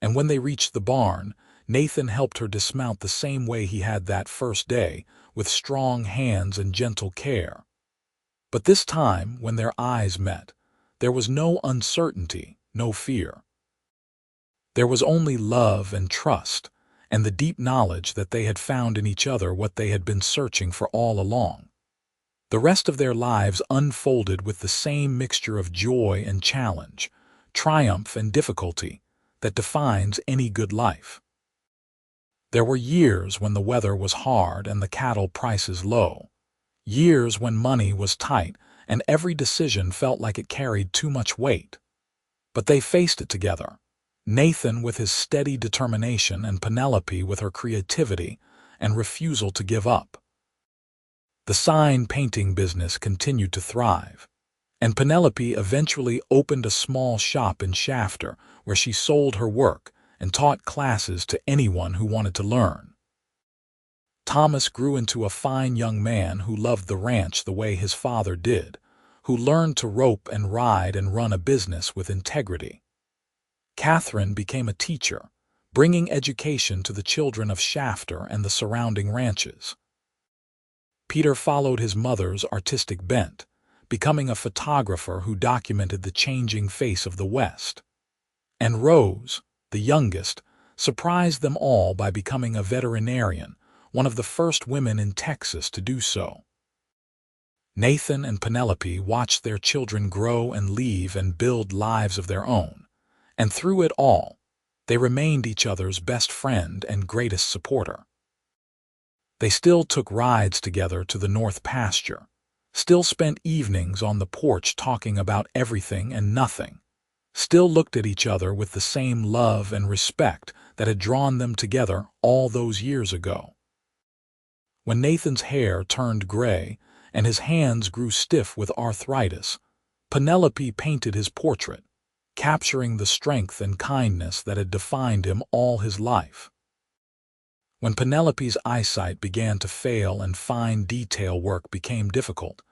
And when they reached the barn, Nathan helped her dismount the same way he had that first day, with strong hands and gentle care. But this time, when their eyes met, there was no uncertainty, no fear. There was only love and trust, and the deep knowledge that they had found in each other what they had been searching for all along. The rest of their lives unfolded with the same mixture of joy and challenge, triumph and difficulty, that defines any good life. There were years when the weather was hard and the cattle prices low, years when money was tight and every decision felt like it carried too much weight. But they faced it together, Nathan with his steady determination and Penelope with her creativity and refusal to give up. The sign painting business continued to thrive, and Penelope eventually opened a small shop in Shafter where she sold her work and taught classes to anyone who wanted to learn. Thomas grew into a fine young man who loved the ranch the way his father did, who learned to rope and ride and run a business with integrity. Catherine became a teacher, bringing education to the children of Shafter and the surrounding ranches. Peter followed his mother's artistic bent, becoming a photographer who documented the changing face of the West. And Rose, the youngest, surprised them all by becoming a veterinarian, one of the first women in Texas to do so. Nathan and Penelope watched their children grow and leave and build lives of their own, and through it all, they remained each other's best friend and greatest supporter. They still took rides together to the North Pasture, still spent evenings on the porch talking about everything and nothing, still looked at each other with the same love and respect that had drawn them together all those years ago. When Nathan's hair turned gray and his hands grew stiff with arthritis, Penelope painted his portrait, capturing the strength and kindness that had defined him all his life. When Penelope's eyesight began to fail and fine detail work became difficult,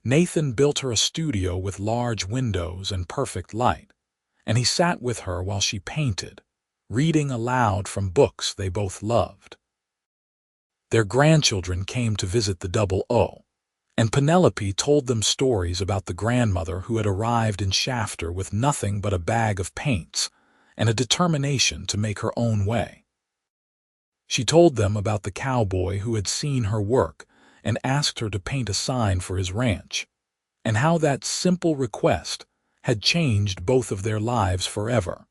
Nathan built her a studio with large windows and perfect light, and he sat with her while she painted, reading aloud from books they both loved. Their grandchildren came to visit the Double O, and Penelope told them stories about the grandmother who had arrived in Shafter with nothing but a bag of paints and a determination to make her own way. She told them about the cowboy who had seen her work and asked her to paint a sign for his ranch, and how that simple request had changed both of their lives forever.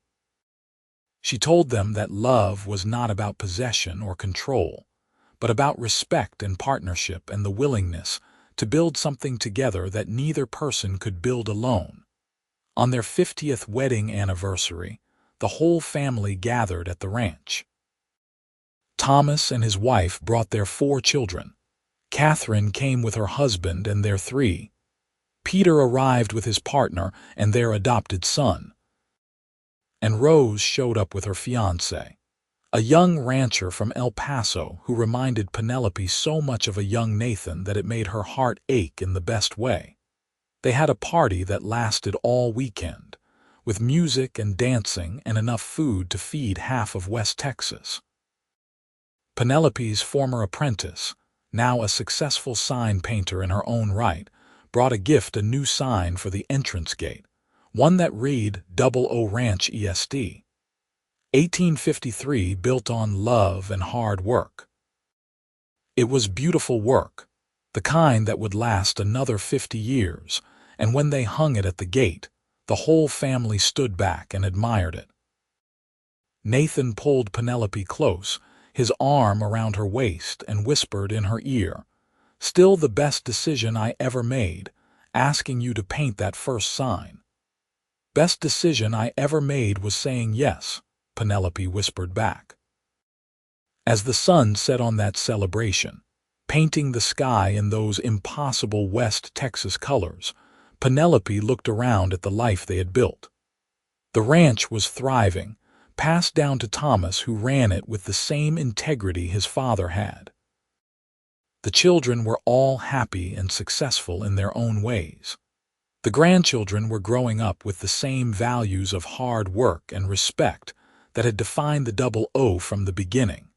She told them that love was not about possession or control, but about respect and partnership and the willingness to build something together that neither person could build alone. On their 50th wedding anniversary, the whole family gathered at the ranch. Thomas and his wife brought their 4 children. Catherine came with her husband and their 3. Peter arrived with his partner and their adopted son. And Rose showed up with her fiancé, a young rancher from El Paso who reminded Penelope so much of a young Nathan that it made her heart ache in the best way. They had a party that lasted all weekend, with music and dancing and enough food to feed half of West Texas. Penelope's former apprentice, now a successful sign painter in her own right, brought a new sign for the entrance gate, one that read Double O Ranch ESD. 1853, built on love and hard work. It was beautiful work, the kind that would last another 50 years, and when they hung it at the gate, the whole family stood back and admired it. Nathan pulled Penelope close, his arm around her waist, and whispered in her ear, "Still the best decision I ever made, asking you to paint that first sign." "Best decision I ever made was saying yes," Penelope whispered back. As the sun set on that celebration, painting the sky in those impossible West Texas colors, Penelope looked around at the life they had built. The ranch was thriving, passed down to Thomas, who ran it with the same integrity his father had. The children were all happy and successful in their own ways. The grandchildren were growing up with the same values of hard work and respect that had defined the Double O from the beginning.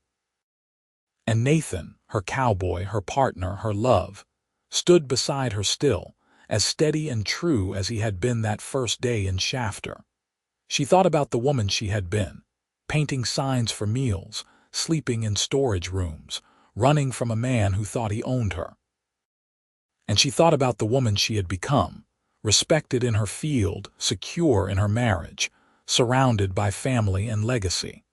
And Nathan, her cowboy, her partner, her love, stood beside her still, as steady and true as he had been that first day in Shafter. She thought about the woman she had been, painting signs for meals, sleeping in storage rooms, running from a man who thought he owned her. And she thought about the woman she had become, respected in her field, secure in her marriage, surrounded by family and legacy.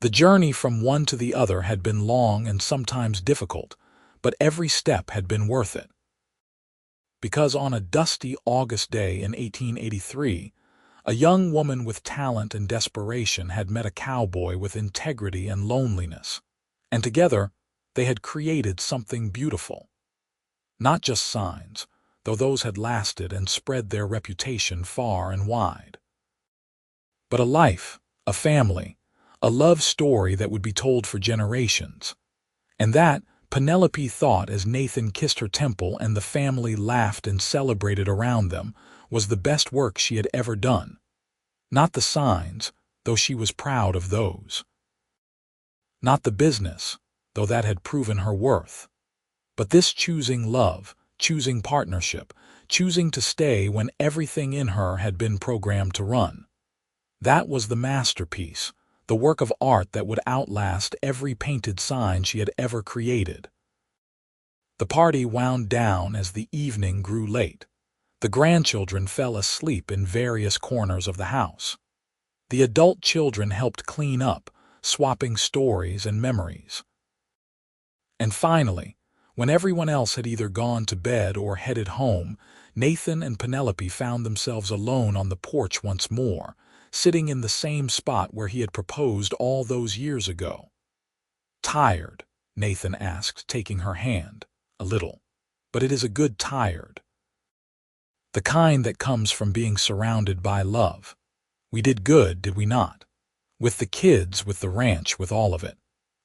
The journey from one to the other had been long and sometimes difficult, but every step had been worth it. Because on a dusty August day in 1883, a young woman with talent and desperation had met a cowboy with integrity and loneliness, and together they had created something beautiful. Not just signs, though those had lasted and spread their reputation far and wide, but a life, a family, a love story that would be told for generations. And that, Penelope thought as Nathan kissed her temple and the family laughed and celebrated around them, was the best work she had ever done. Not the signs, though she was proud of those. Not the business, though that had proven her worth. But this choosing love, choosing partnership, choosing to stay when everything in her had been programmed to run. That was the masterpiece, the work of art that would outlast every painted sign she had ever created. The party wound down as the evening grew late. The grandchildren fell asleep in various corners of the house. The adult children helped clean up, swapping stories and memories. And finally, when everyone else had either gone to bed or headed home, Nathan and Penelope found themselves alone on the porch once more, sitting in the same spot where he had proposed all those years ago. "Tired?" Nathan asked, taking her hand. "A little. But it is a good tired. The kind that comes from being surrounded by love. We did good, did we not? With the kids, with the ranch, with all of it.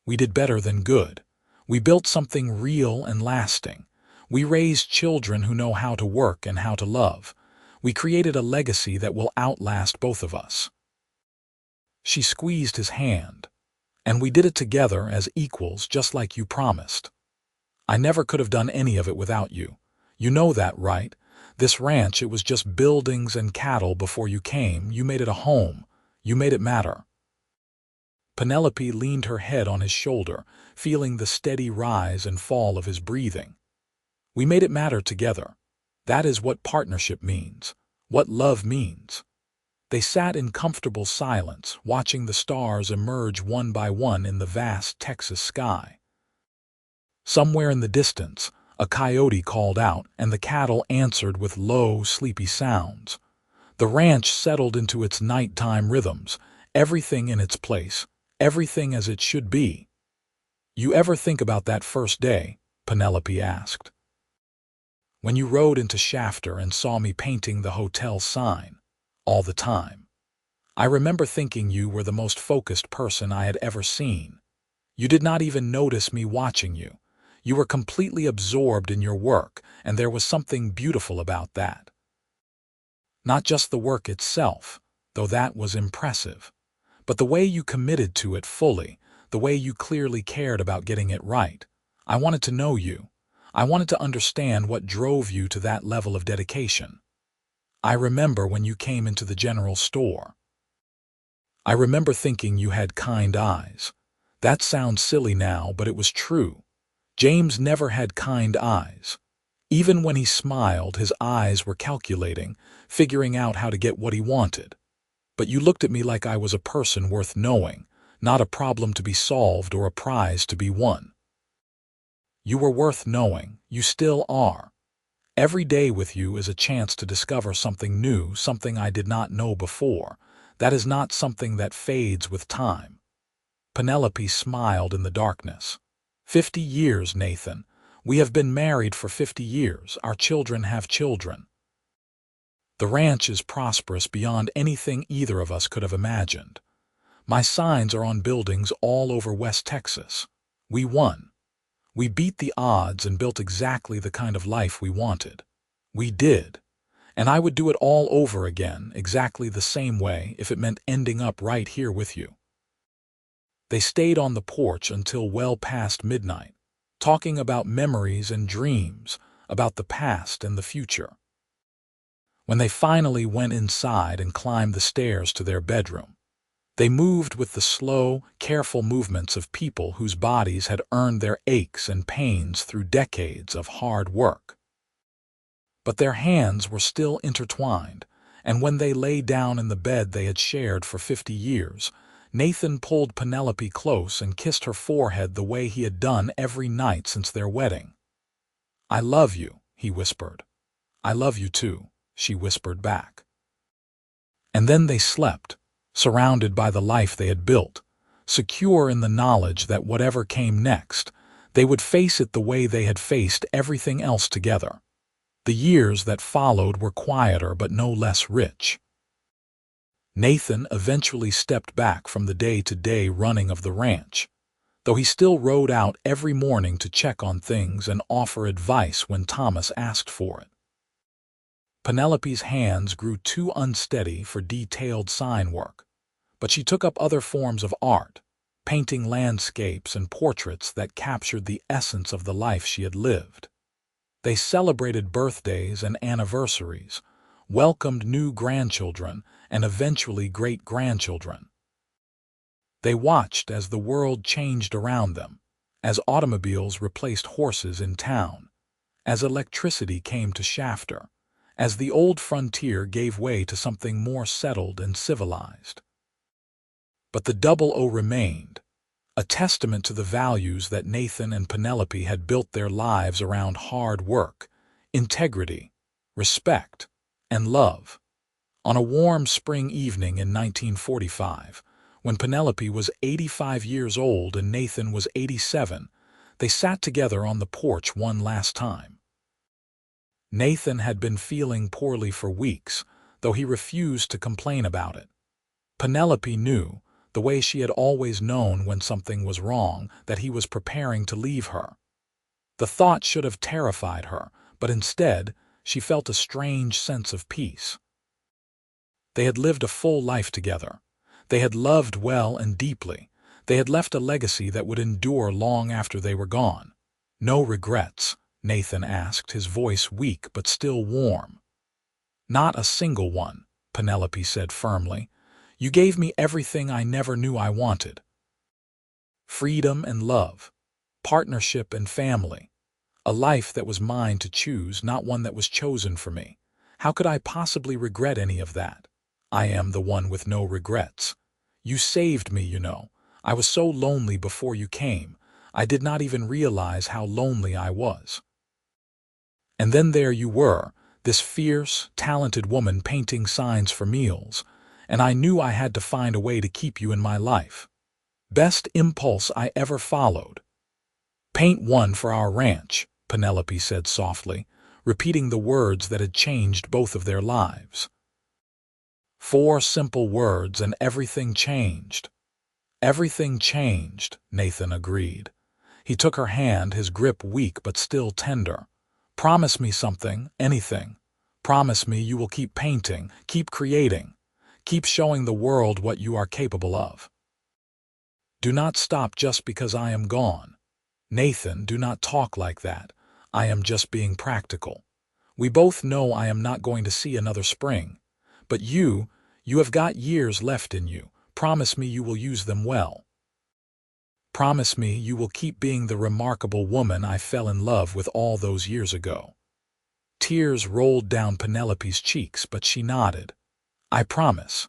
We did better than good. We built something real and lasting. We raised children who know how to work and how to love. We created a legacy that will outlast both of us." She squeezed his hand. "And we did it together as equals, just like you promised. I never could have done any of it without you. You know that, right? This ranch, it was just buildings and cattle before you came. You made it a home. You made it matter." Penelope leaned her head on his shoulder, feeling the steady rise and fall of his breathing. "We made it matter together. That is what partnership means, what love means." They sat in comfortable silence, watching the stars emerge one by one in the vast Texas sky. Somewhere in the distance, a coyote called out, and the cattle answered with low, sleepy sounds. The ranch settled into its nighttime rhythms, everything in its place, everything as it should be. "You ever think about that first day?" Penelope asked. "When you rode into Shafter and saw me painting the hotel sign, all the time. I remember thinking you were the most focused person I had ever seen. You did not even notice me watching you. You were completely absorbed in your work, and there was something beautiful about that. Not just the work itself, though that was impressive, but the way you committed to it fully, the way you clearly cared about getting it right. I wanted to know you. I wanted to understand what drove you to that level of dedication. I remember when you came into the general store. I remember thinking you had kind eyes. That sounds silly now, but it was true. James never had kind eyes. Even when he smiled, his eyes were calculating, figuring out how to get what he wanted. But you looked at me like I was a person worth knowing, not a problem to be solved or a prize to be won. You were worth knowing. You still are. Every day with you is a chance to discover something new, something I did not know before. That is not something that fades with time." Penelope smiled in the darkness. 50 years, Nathan. We have been married for 50 years. Our children have children. The ranch is prosperous beyond anything either of us could have imagined. My signs are on buildings all over West Texas. We won. We beat the odds and built exactly the kind of life we wanted. We did. And I would do it all over again, exactly the same way, if it meant ending up right here with you. They stayed on the porch until well past midnight, talking about memories and dreams, about the past and the future. When they finally went inside and climbed the stairs to their bedroom, they moved with the slow, careful movements of people whose bodies had earned their aches and pains through decades of hard work. But their hands were still intertwined, and when they lay down in the bed they had shared for 50 years, Nathan pulled Penelope close and kissed her forehead the way he had done every night since their wedding. "I love you," he whispered. "I love you too," she whispered back. And then they slept, surrounded by the life they had built, secure in the knowledge that whatever came next, they would face it the way they had faced everything else together. The years that followed were quieter but no less rich. Nathan eventually stepped back from the day-to-day running of the ranch, though he still rode out every morning to check on things and offer advice when Thomas asked for it. Penelope's hands grew too unsteady for detailed sign work, but she took up other forms of art, painting landscapes and portraits that captured the essence of the life she had lived. They celebrated birthdays and anniversaries, welcomed new grandchildren, and eventually great-grandchildren. They watched as the world changed around them, as automobiles replaced horses in town, as electricity came to Shafter, as the old frontier gave way to something more settled and civilized. But the double O remained, a testament to the values that Nathan and Penelope had built their lives around: hard work, integrity, respect, and love. On a warm spring evening in 1945, when Penelope was 85 years old and Nathan was 87, they sat together on the porch one last time. Nathan had been feeling poorly for weeks, though he refused to complain about it. Penelope knew, the way she had always known when something was wrong, that he was preparing to leave her. The thought should have terrified her, but instead, she felt a strange sense of peace. They had lived a full life together. They had loved well and deeply. They had left a legacy that would endure long after they were gone. "No regrets?" Nathan asked, his voice weak but still warm. "Not a single one," Penelope said firmly. "You gave me everything I never knew I wanted. Freedom and love, partnership and family. A life that was mine to choose, not one that was chosen for me. How could I possibly regret any of that? I am the one with no regrets. You saved me, you know. I was so lonely before you came. I did not even realize how lonely I was. And then there you were, this fierce, talented woman painting signs for meals, and I knew I had to find a way to keep you in my life. Best impulse I ever followed." "Paint one for our ranch," Penelope said softly, repeating the words that had changed both of their lives. 4 simple words and everything changed. "Everything changed," Nathan agreed. He took her hand, his grip weak but still tender. "Promise me something, anything. Promise me you will keep painting, keep creating, keep showing the world what you are capable of. Do not stop just because I am gone." "Nathan, do not talk like that. I am just being practical. We both know I am not going to see another spring. But you have got years left in you. Promise me you will use them well. Promise me you will keep being the remarkable woman I fell in love with all those years ago." Tears rolled down Penelope's cheeks, but she nodded. "I promise.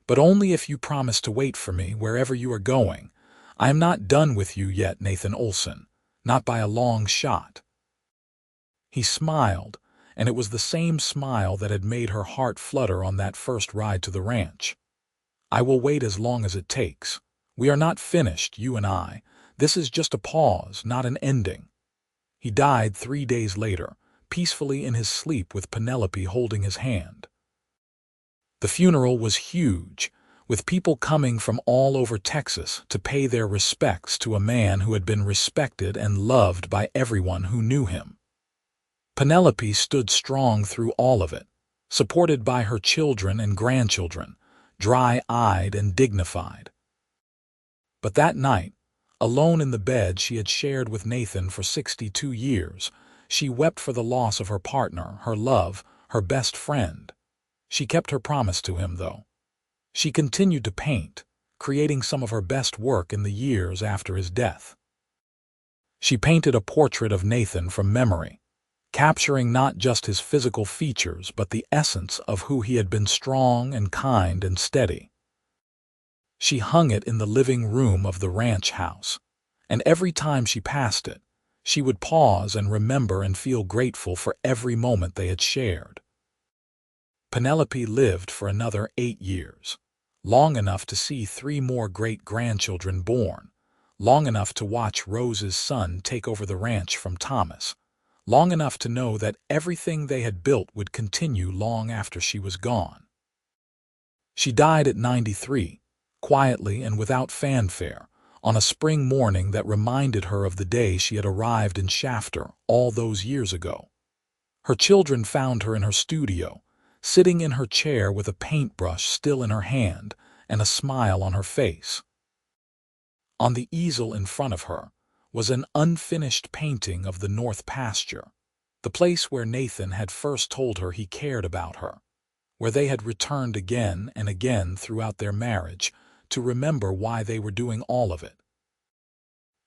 But only if you promise to wait for me wherever you are going. I am not done with you yet, Nathan Olsen. Not by a long shot." He smiled, and it was the same smile that had made her heart flutter on that first ride to the ranch. "I will wait as long as it takes. We are not finished, you and I. This is just a pause, not an ending." He died 3 days later, peacefully in his sleep with Penelope holding his hand. The funeral was huge, with people coming from all over Texas to pay their respects to a man who had been respected and loved by everyone who knew him. Penelope stood strong through all of it, supported by her children and grandchildren, dry-eyed and dignified. But that night, alone in the bed she had shared with Nathan for 62 years, she wept for the loss of her partner, her love, her best friend. She kept her promise to him, though. She continued to paint, creating some of her best work in the years after his death. She painted a portrait of Nathan from memory, capturing not just his physical features but the essence of who he had been: strong and kind and steady. She hung it in the living room of the ranch house, and every time she passed it, she would pause and remember and feel grateful for every moment they had shared. Penelope lived for another 8 years, long enough to see 3 more great-grandchildren born, long enough to watch Rose's son take over the ranch from Thomas, long enough to know that everything they had built would continue long after she was gone. She died at 93, quietly and without fanfare, on a spring morning that reminded her of the day she had arrived in Shafter all those years ago. Her children found her in her studio, sitting in her chair with a paintbrush still in her hand and a smile on her face. On the easel in front of her was an unfinished painting of the North Pasture, the place where Nathan had first told her he cared about her, where they had returned again and again throughout their marriage to remember why they were doing all of it.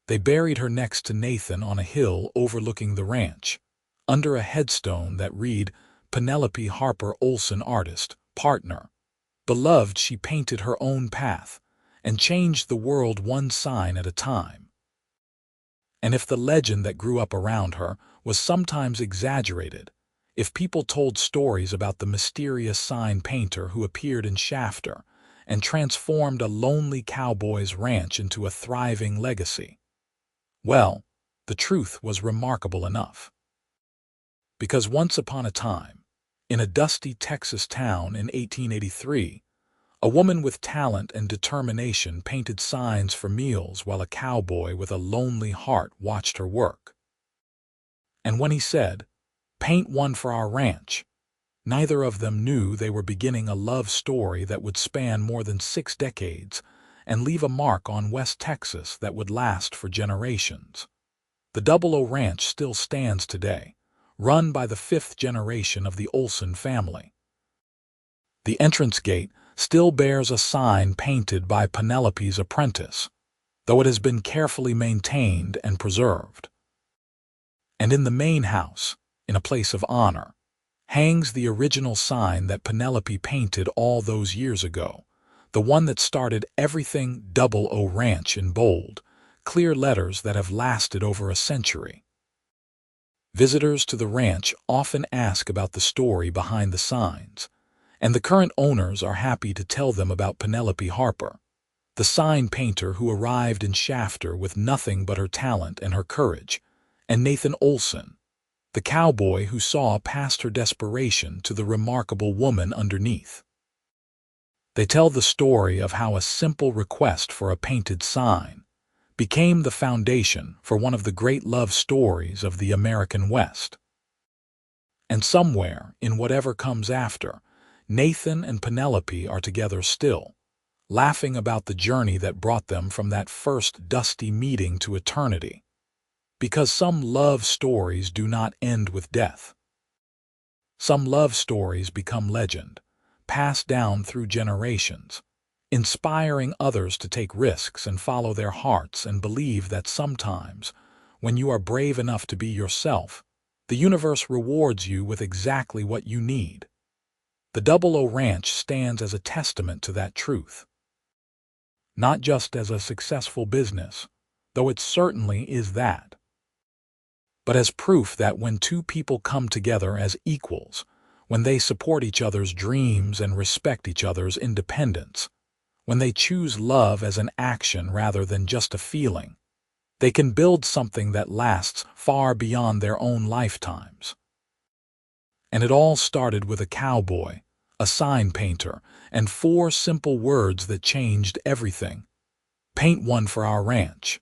They buried her next to Nathan on a hill overlooking the ranch, under a headstone that read, "Penelope Harper Olsen, artist, partner. Beloved, she painted her own path and changed the world one sign at a time." And if the legend that grew up around her was sometimes exaggerated, if people told stories about the mysterious sign painter who appeared in Shafter and transformed a lonely cowboy's ranch into a thriving legacy, well, the truth was remarkable enough. Because once upon a time, in a dusty Texas town in 1883, a woman with talent and determination painted signs for meals while a cowboy with a lonely heart watched her work. And when he said, "Paint one for our ranch," neither of them knew they were beginning a love story that would span more than 6 decades and leave a mark on West Texas that would last for generations. The Double O Ranch still stands today, run by the 5th generation of the Olsen family. The entrance gate still bears a sign painted by Penelope's apprentice, though it has been carefully maintained and preserved. And in the main house, in a place of honor, hangs the original sign that Penelope painted all those years ago, the one that started everything Double O Ranch in bold, clear letters that have lasted over a century. Visitors to the ranch often ask about the story behind the signs, and the current owners are happy to tell them about Penelope Harper, the sign painter who arrived in Shafter with nothing but her talent and her courage, and Nathan Olsen, the cowboy who saw past her desperation to the remarkable woman underneath. They tell the story of how a simple request for a painted sign became the foundation for one of the great love stories of the American West. And somewhere, in whatever comes after, Nathan and Penelope are together still, laughing about the journey that brought them from that first dusty meeting to eternity. Because some love stories do not end with death. Some love stories become legend, passed down through generations, inspiring others to take risks and follow their hearts and believe that sometimes, when you are brave enough to be yourself, the universe rewards you with exactly what you need. The Double O Ranch stands as a testament to that truth. Not just as a successful business, though it certainly is that, but as proof that when two people come together as equals, when they support each other's dreams and respect each other's independence, when they choose love as an action rather than just a feeling, they can build something that lasts far beyond their own lifetimes. And it all started with a cowboy, a sign painter, and 4 simple words that changed everything. Paint one for our ranch.